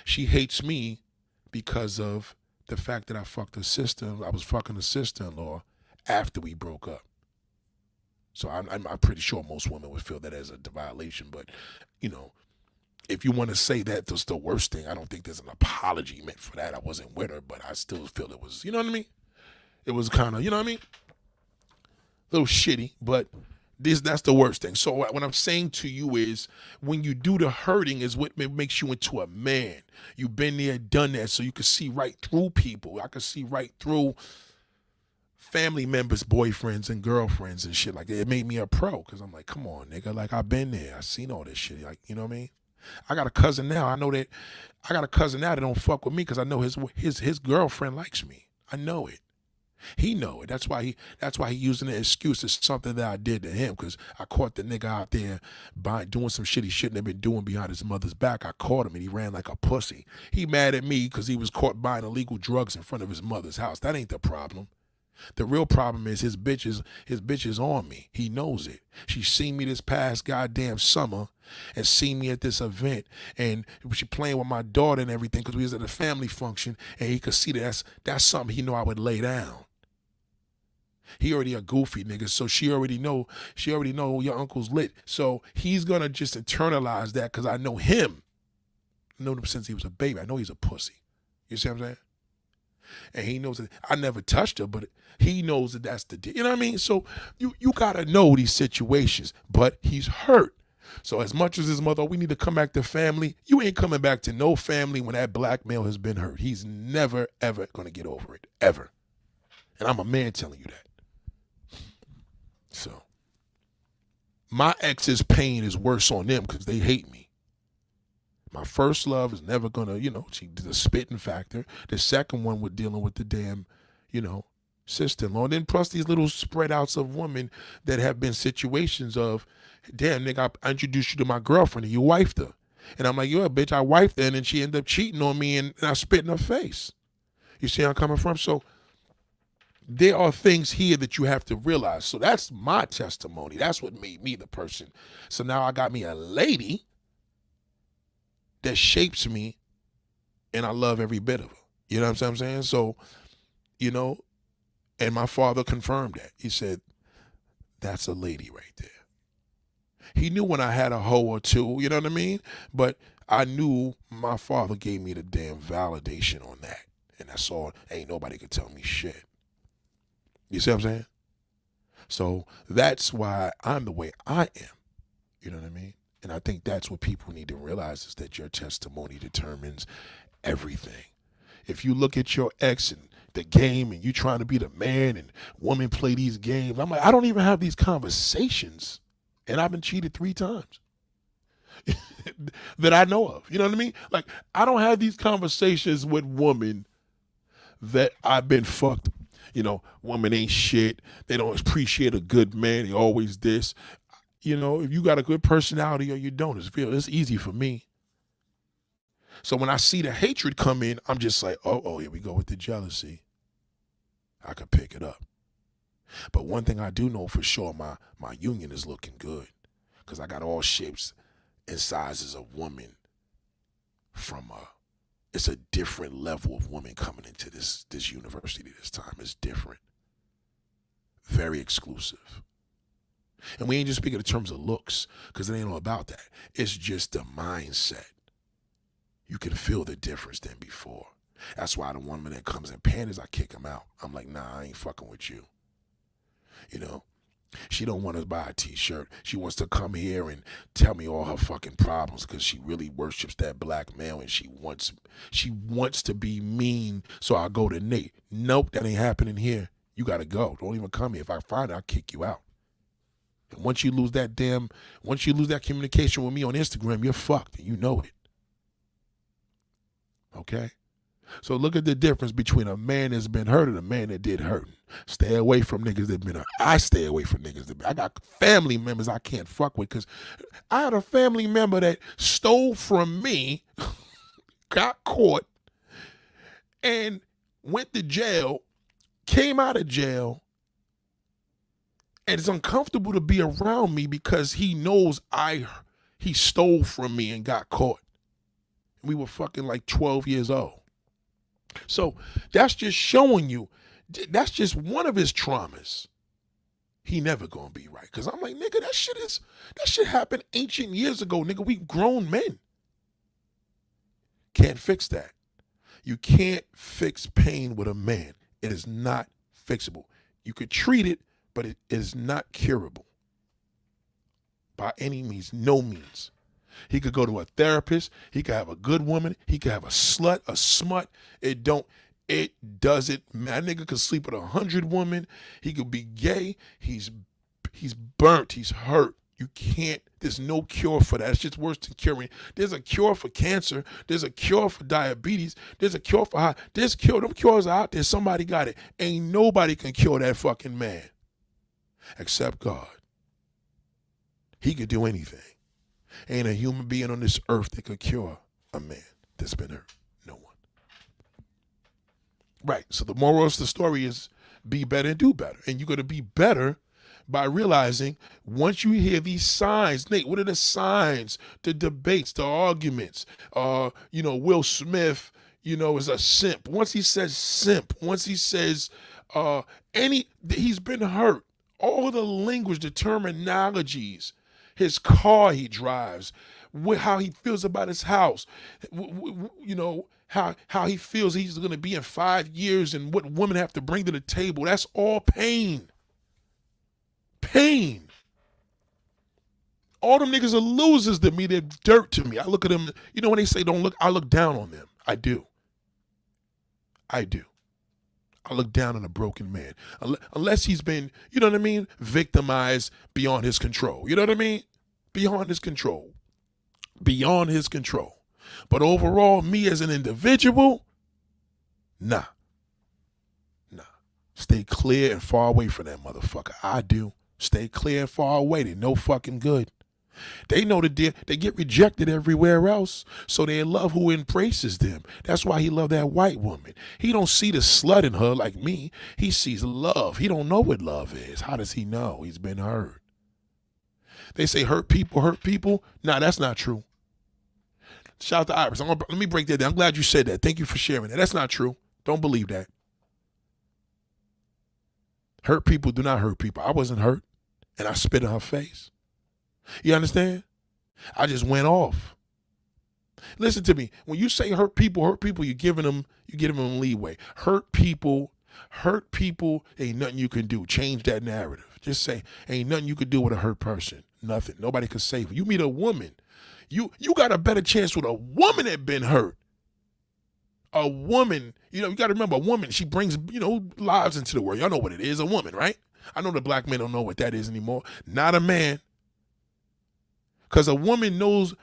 she hates me because of the fact that I fucked her sister. I was fucking her sister-in-law after we broke up. So I'm pretty sure most women would feel that as a violation. But, you know, if you want to say that was the worst thing, I don't think there's an apology meant for that. I wasn't with her, but I still feel it was, you know what I mean? It was kind of, you know what I mean? A little shitty, but that's the worst thing. So what I'm saying to you is, when you do the hurting is what makes you into a man. You've been there, done that, so you can see right through people. I can see right through family members, boyfriends and girlfriends and shit like that. It made me a pro, because I'm like, come on, nigga. Like, I've been there. I've seen all this shit. Like, you know what I mean? I got a cousin now. I know that I got a cousin now that don't fuck with me because I know his girlfriend likes me. I know it. He know it. That's why he using the excuse as something that I did to him, because I caught the nigga out there doing some shit he shouldn't have been doing behind his mother's back. I caught him and he ran like a pussy. He mad at me because he was caught buying illegal drugs in front of his mother's house. That ain't the problem. The real problem is his bitch is on me. He knows it. She seen me this past goddamn summer and seen me at this event, and she playing with my daughter and everything because we was at a family function, and he could see that that's something he know I would lay down. He already a goofy nigga, so she already know your uncle's lit. So he's gonna just internalize that because I know him. I know him since he was a baby. I know he's a pussy. You see what I'm saying? And he knows that I never touched her, but he knows that that's the deal. You know what I mean? So you gotta know these situations, but he's hurt. So as much as his mother, we need to come back to family. You ain't coming back to no family when that black male has been hurt. He's never, ever gonna get over it, ever. And I'm a man telling you that. So my ex's pain is worse on them because they hate me. My first love is never gonna, she did a spitting factor. The second one we're dealing with the damn, sister-in-law. And then plus these little spread outs of women that have been situations of, damn, nigga, I introduced you to my girlfriend and you wifed her. And I'm like, yeah, bitch, I wifed her, and then she ended up cheating on me and I spit in her face. You see where I'm coming from? So there are things here that you have to realize. So that's my testimony. That's what made me the person. So now I got me a lady that shapes me, and I love every bit of her. You know what I'm saying? So, you know, and my father confirmed that. He said, that's a lady right there. He knew when I had a hoe or two, you know what I mean? But I knew my father gave me the damn validation on that. And that's all. Ain't nobody could tell me shit. You see what I'm saying? So that's why I'm the way I am. You know what I mean? And I think that's what people need to realize, is that your testimony determines everything. If you look at your ex and the game and you trying to be the man and women play these games, I'm like, I don't even have these conversations. And I've been cheated 3 times that I know of. You know what I mean? Like, I don't have these conversations with women that I've been fucked. You know, women ain't shit. They don't appreciate a good man. They always this. You know, if you got a good personality or you don't, it's easy for me. So when I see the hatred come in, I'm just like, oh, here we go with the jealousy. I could pick it up. But one thing I do know for sure, my union is looking good, because I got all shapes and sizes of women from it's a different level of women coming into this university this time. It's different. Very exclusive. And we ain't just speaking in terms of looks, because it ain't all about that. It's just the mindset. You can feel the difference than before. That's why the woman that comes in panties, I kick him out. I'm like, nah, I ain't fucking with you. You know, she don't want to buy a t-shirt. She wants to come here and tell me all her fucking problems because she really worships that black male, and she wants to be mean, so I go to Nate. Nope, that ain't happening here. You got to go. Don't even come here. If I find it, I'll kick you out. And once you lose that communication with me on Instagram, you're fucked, and you know it. Okay? So look at the difference between a man that's been hurt and a man that did hurt. Stay away from niggas that been hurt. I stay away from niggas that been. I got family members I can't fuck with, because I had a family member that stole from me, got caught, and went to jail, came out of jail, and it's uncomfortable to be around me because he knows he stole from me and got caught. We were fucking like 12 years old. So that's just showing you, that's just one of his traumas. He never gonna be right. Cause I'm like, nigga, that shit happened ancient years ago, nigga. We grown men. Can't fix that. You can't fix pain with a man. It is not fixable. You could treat it, but it is not curable. By any means, no means. He could go to a therapist. He could have a good woman. He could have a slut, a smut. It doesn't matter. Nigga could sleep with 100 women. He could be gay. He's burnt. He's hurt. You can't, there's no cure for that. It's just worse than curing. There's a cure for cancer. There's a cure for diabetes. There's a cure for them cures are out there. Somebody got it. Ain't nobody can cure that fucking man except God. He could do anything. Ain't a human being on this earth that could cure a man that's been hurt. No one. Right. So the moral of the story is be better and do better. And you're going to be better by realizing once you hear these signs. Nate, what are the signs? The debates, the arguments. Will Smith, is a simp. Once he says simp, once he says he's been hurt. All the language, the terminologies, his car he drives, how he feels about his house, how he feels he's going to be in 5 years and what women have to bring to the table. That's all pain. Pain. All them niggas are losers to me. They're dirt to me. I look at them, when they say don't look, I look down on them. I do. I look down on a broken man. Unless he's been, victimized beyond his control. You know what I mean? Beyond his control. Beyond his control. But overall, me as an individual, nah. Stay clear and far away from that motherfucker. I do. Stay clear and far away. They're no fucking good. They know that they get rejected everywhere else, so they love who embraces them. That's why he loved that white woman. He don't see the slut in her like me. He sees love. He don't know what love is. How does he know? He's been hurt. They say hurt people hurt people. Nah, that's not true. Shout out to Iris. Let me break that down. I'm glad you said that. Thank you for sharing that. That's not true. Don't believe that. Hurt people do not hurt people. I wasn't hurt, and I spit in her face. You understand? I just went off. Listen to me. When you say hurt people, you're giving them leeway. Hurt people, ain't nothing you can do. Change that narrative. Just say, ain't nothing you can do with a hurt person. Nothing. Nobody can save you. You meet a woman. You got a better chance with a woman that been hurt. A woman, you got to remember, a woman, she brings, lives into the world. Y'all know what it is, a woman, right? I know the black men don't know what that is anymore. Not a man. Because a woman knows,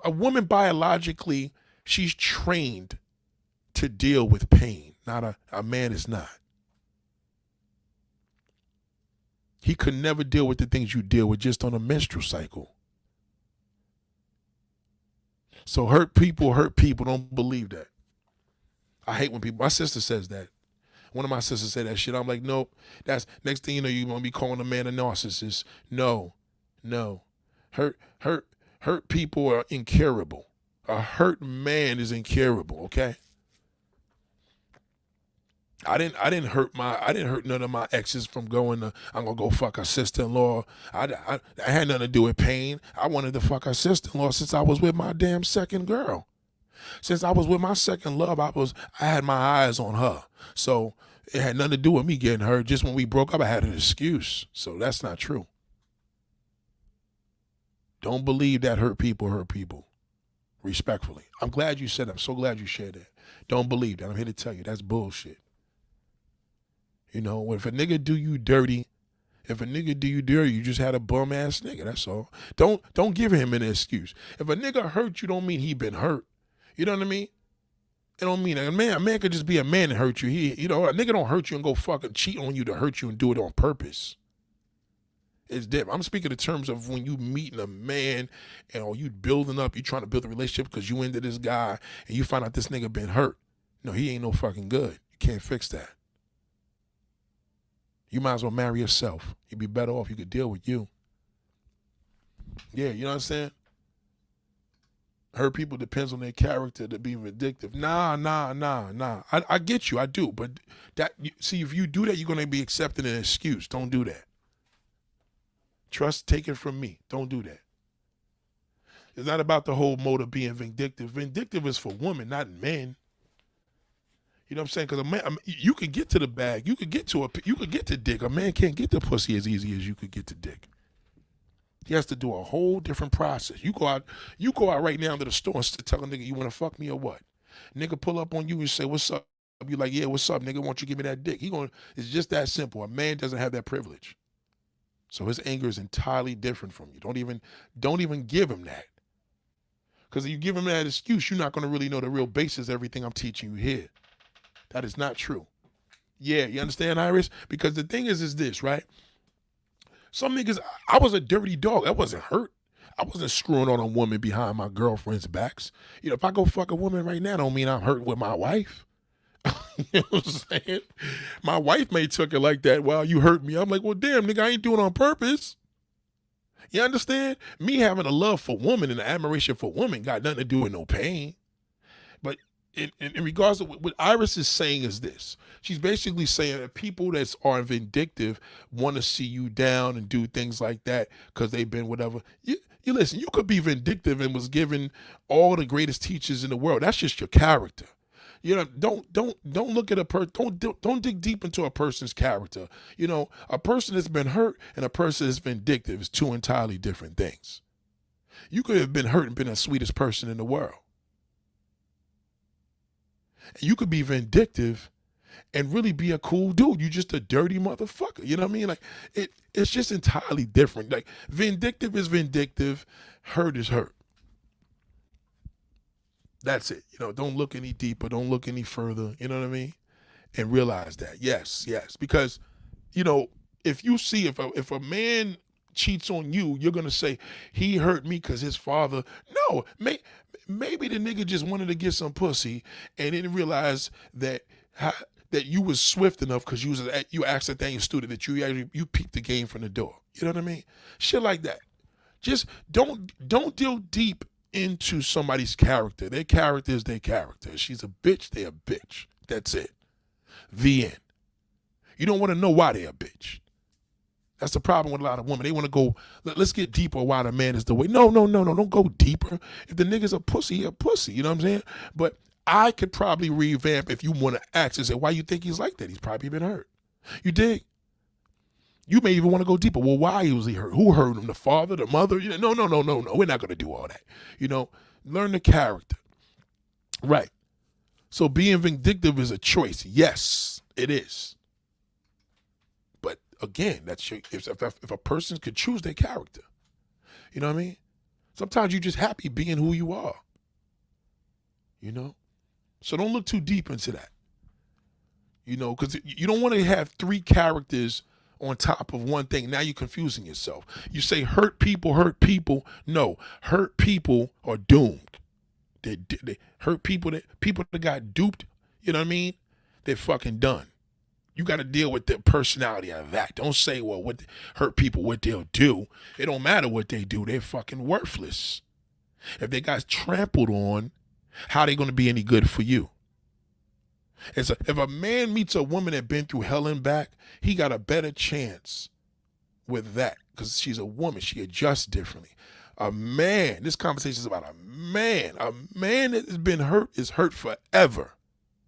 a woman biologically, she's trained to deal with pain. Not a man is not. He could never deal with the things you deal with just on a menstrual cycle. So hurt people. Don't believe that. I hate when my sister says that. One of my sisters said that shit. I'm like, nope. That's next thing you know, you're gonna be calling a man a narcissist. No. Hurt people are incurable. A hurt man is incurable, okay? I didn't hurt none of my exes from I'm gonna go fuck her sister-in-law. I had nothing to do with pain. I wanted to fuck her sister-in-law since I was with my damn second girl. Since I was with my second love, I had my eyes on her. So it had nothing to do with me getting hurt. Just when we broke up, I had an excuse. So that's not true. Don't believe that hurt people. Respectfully. I'm glad you said that. I'm so glad you shared that. Don't believe that. I'm here to tell you that's bullshit. If a nigga do you dirty, you just had a bum ass nigga. That's all. Don't give him an excuse. If a nigga hurt you, don't mean he been hurt. You know what I mean? It don't mean a man could just be a man and hurt you. A nigga don't hurt you and go fucking cheat on you to hurt you and do it on purpose. It's different. I'm speaking in terms of when you meeting a man and you building up, you trying to build a relationship because you into this guy and you find out this nigga been hurt. No, he ain't no fucking good. You can't fix that. You might as well marry yourself. You'd be better off. You could deal with you. Yeah, you know what I'm saying? Hurt people depends on their character to be vindictive. Nah. I get you. I do. But if you do that, you're going to be accepting an excuse. Don't do that. Trust, take it from me. Don't do that. It's not about the whole mode of being vindictive. Vindictive is for women, not men. You know what I'm saying? Because a man, you could get to the bag. You could get to dick. A man can't get to pussy as easy as you could get to dick. He has to do a whole different process. You go out right now to the store and tell a nigga you want to fuck me or what? Nigga pull up on you and say, what's up? You like, yeah, what's up, nigga? Why don't you give me that dick? It's just that simple. A man doesn't have that privilege. So his anger is entirely different from you. Don't even give him that. Because if you give him that excuse, you're not going to really know the real basis of everything I'm teaching you here. That is not true. Yeah, you understand, Iris? Because the thing is this, right? Some niggas, I was a dirty dog. I wasn't hurt. I wasn't screwing on a woman behind my girlfriend's backs. If I go fuck a woman right now, don't mean I'm hurt with my wife. You know what I'm saying? My wife may took it like that. Well, you hurt me. I'm like, well, damn, nigga, I ain't doing it on purpose. You understand? Me having a love for woman and an admiration for women got nothing to do with no pain. But in regards to what Iris is saying is this. She's basically saying that people that are vindictive want to see you down and do things like that because they've been whatever. You listen, you could be vindictive and was given all the greatest teachers in the world. That's just your character. Don't look at a person. Don't dig deep into a person's character. A person that's been hurt and a person that's vindictive is two entirely different things. You could have been hurt and been the sweetest person in the world. And you could be vindictive and really be a cool dude. You just a dirty motherfucker. You know what I mean? Like it's just entirely different. Like vindictive is vindictive, hurt is hurt. That's it. Don't look any deeper. Don't look any further. You know what I mean? And realize that. Yes. Because, if you see, if a man cheats on you, you're going to say, he hurt me because his father. No, maybe the nigga just wanted to get some pussy and didn't realize that that you was swift enough because you accidentally student that you peeped the game from the door. You know what I mean? Shit like that. Just don't deal deep into somebody's character. Their character is their character. She's a bitch, they're a bitch. That's it. The end. You don't want to know why they're a bitch. That's the problem with a lot of women. They want to go, let's get deeper why the man is the way. No, don't go deeper. If the nigga's a pussy, he a pussy. You know what I'm saying? But I could probably revamp if you want to ask and say, why you think he's like that? He's probably been hurt. You dig? You may even want to go deeper. Well, why was he hurt? Who hurt him? The father, the mother? No. We're not going to do all that. Learn the character. Right. So being vindictive is a choice. Yes, it is. But again, that's if a person could choose their character. You know what I mean? Sometimes you're just happy being who you are. So don't look too deep into that. Because you don't want to have three characters on top of one thing. Now you're confusing yourself. You say hurt people. No, hurt people are doomed. They hurt people that got duped. You know what I mean? They're fucking done. You got to deal with the personality of that. Don't say, well, hurt people, what they'll do. It don't matter what they do. They're fucking worthless. If they got trampled on, how they going to be any good for you? If a man meets a woman that been through hell and back, he got a better chance with that because she's a woman. She adjusts differently. A man, this conversation is about a man. A man that has been hurt is hurt forever.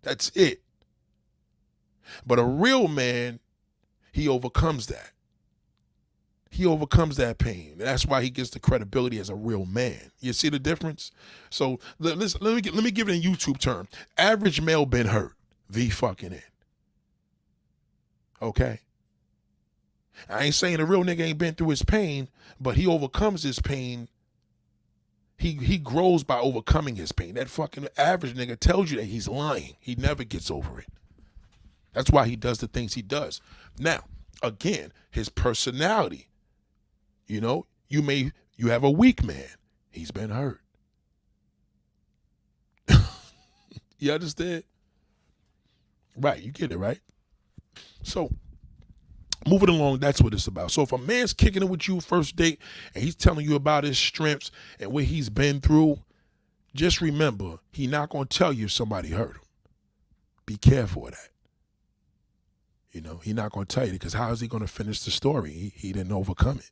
That's it. But a real man, he overcomes that. He overcomes that pain. That's why he gets the credibility as a real man. You see the difference? So let me give it a YouTube term. Average male been hurt. The fucking end. Okay? I ain't saying a real nigga ain't been through his pain, but he overcomes his pain. He grows by overcoming his pain. That fucking average nigga tells you that he's lying. He never gets over it. That's why he does the things he does. Now, again, his personality. You have a weak man. He's been hurt. You understand? Right, you get it, right? So, moving along, that's what it's about. So if a man's kicking it with you first date and he's telling you about his strengths and what he's been through, just remember, he's not going to tell you if somebody hurt him. Be careful of that. He's not going to tell you because how is he going to finish the story? He didn't overcome it.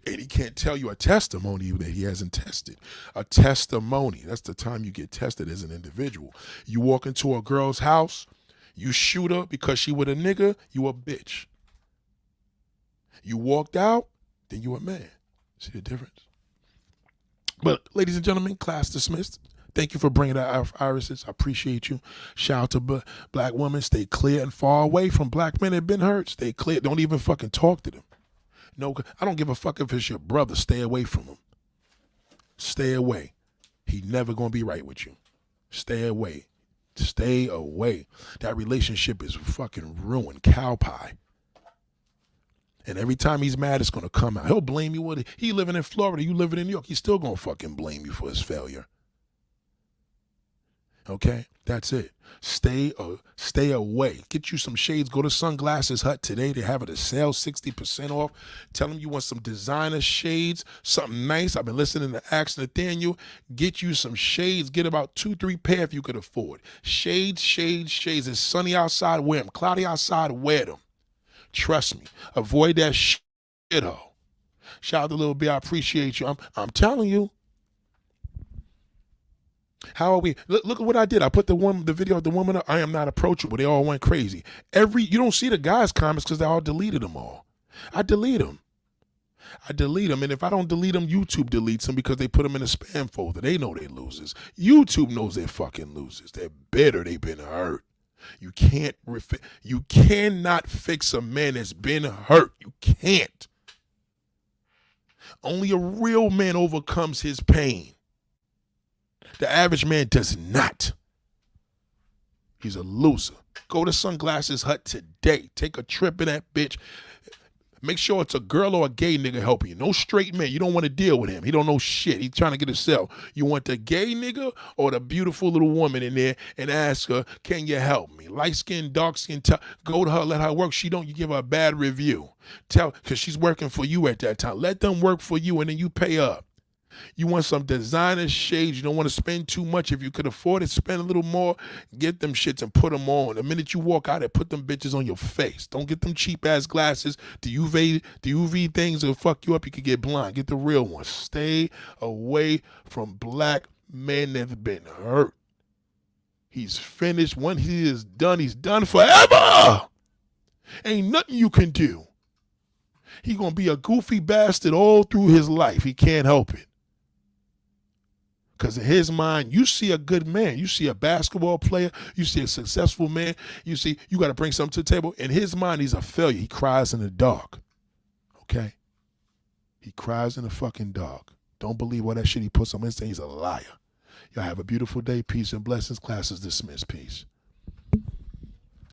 And he can't tell you a testimony that he hasn't tested. A testimony, that's the time you get tested as an individual. You walk into a girl's house, you shoot her because she with a nigga, you a bitch. You walked out, then you a man. See the difference? But ladies and gentlemen, class dismissed. Thank you for bringing out irises. I appreciate you. Shout out to black women. Stay clear and far away from black men that have been hurt. Stay clear. Don't even fucking talk to them. No, I don't give a fuck if it's your brother. Stay away from him. Stay away. He never gonna be right with you. Stay away. Stay away. That relationship is fucking ruined. Cow pie. And every time he's mad, it's gonna come out. He'll blame you. He living in Florida. You living in New York. He's still gonna fucking blame you for his failure. Okay? That's it. Stay away. Get you some shades. Go to Sunglasses Hut today. They have it a sale, 60% off. Tell them you want some designer shades, something nice. I've been listening to Ask Nathaniel. Get you some shades. Get about 2-3 pair if you could afford. Shades. It's sunny outside, wear them. Cloudy outside, wear them. Trust me. Avoid that shithole. Shout out to Lil B. I appreciate you. I'm telling you. How are we? Look at what I did. I put the video of the woman up. I am not approachable. They all went crazy. You don't see the guys' comments because they all deleted them all. I delete them. And if I don't delete them, YouTube deletes them because they put them in a spam folder. They know they're losers. YouTube knows they're fucking losers. They're bitter. They've been hurt. You cannot fix a man that's been hurt. You can't. Only a real man overcomes his pain. The average man does not. He's a loser. Go to Sunglasses Hut today. Take a trip in that bitch. Make sure it's a girl or a gay nigga helping you. No straight man. You don't want to deal with him. He don't know shit. He's trying to get himself. You want the gay nigga or the beautiful little woman in there and ask her, can you help me? Light skin, dark skin, go to her, let her work. She don't, you give her a bad review. Because she's working for you at that time. Let them work for you and then you pay up. You want some designer shades. You don't want to spend too much. If you could afford it, spend a little more. Get them shits and put them on. The minute you walk out there, put them bitches on your face. Don't get them cheap ass glasses. The UV things will fuck you up. You could get blind. Get the real ones. Stay away from black men that have been hurt. He's finished. When he is done, he's done forever. Ain't nothing you can do. He gonna be a goofy bastard all through his life. He can't help it. Because in his mind, you see a good man. You see a basketball player. You see a successful man. You see, you got to bring something to the table. In his mind, he's a failure. He cries in the dark. Okay? He cries in the fucking dark. Don't believe all that shit he puts on Insta. He's a liar. Y'all have a beautiful day. Peace and blessings. Class is dismissed. Peace.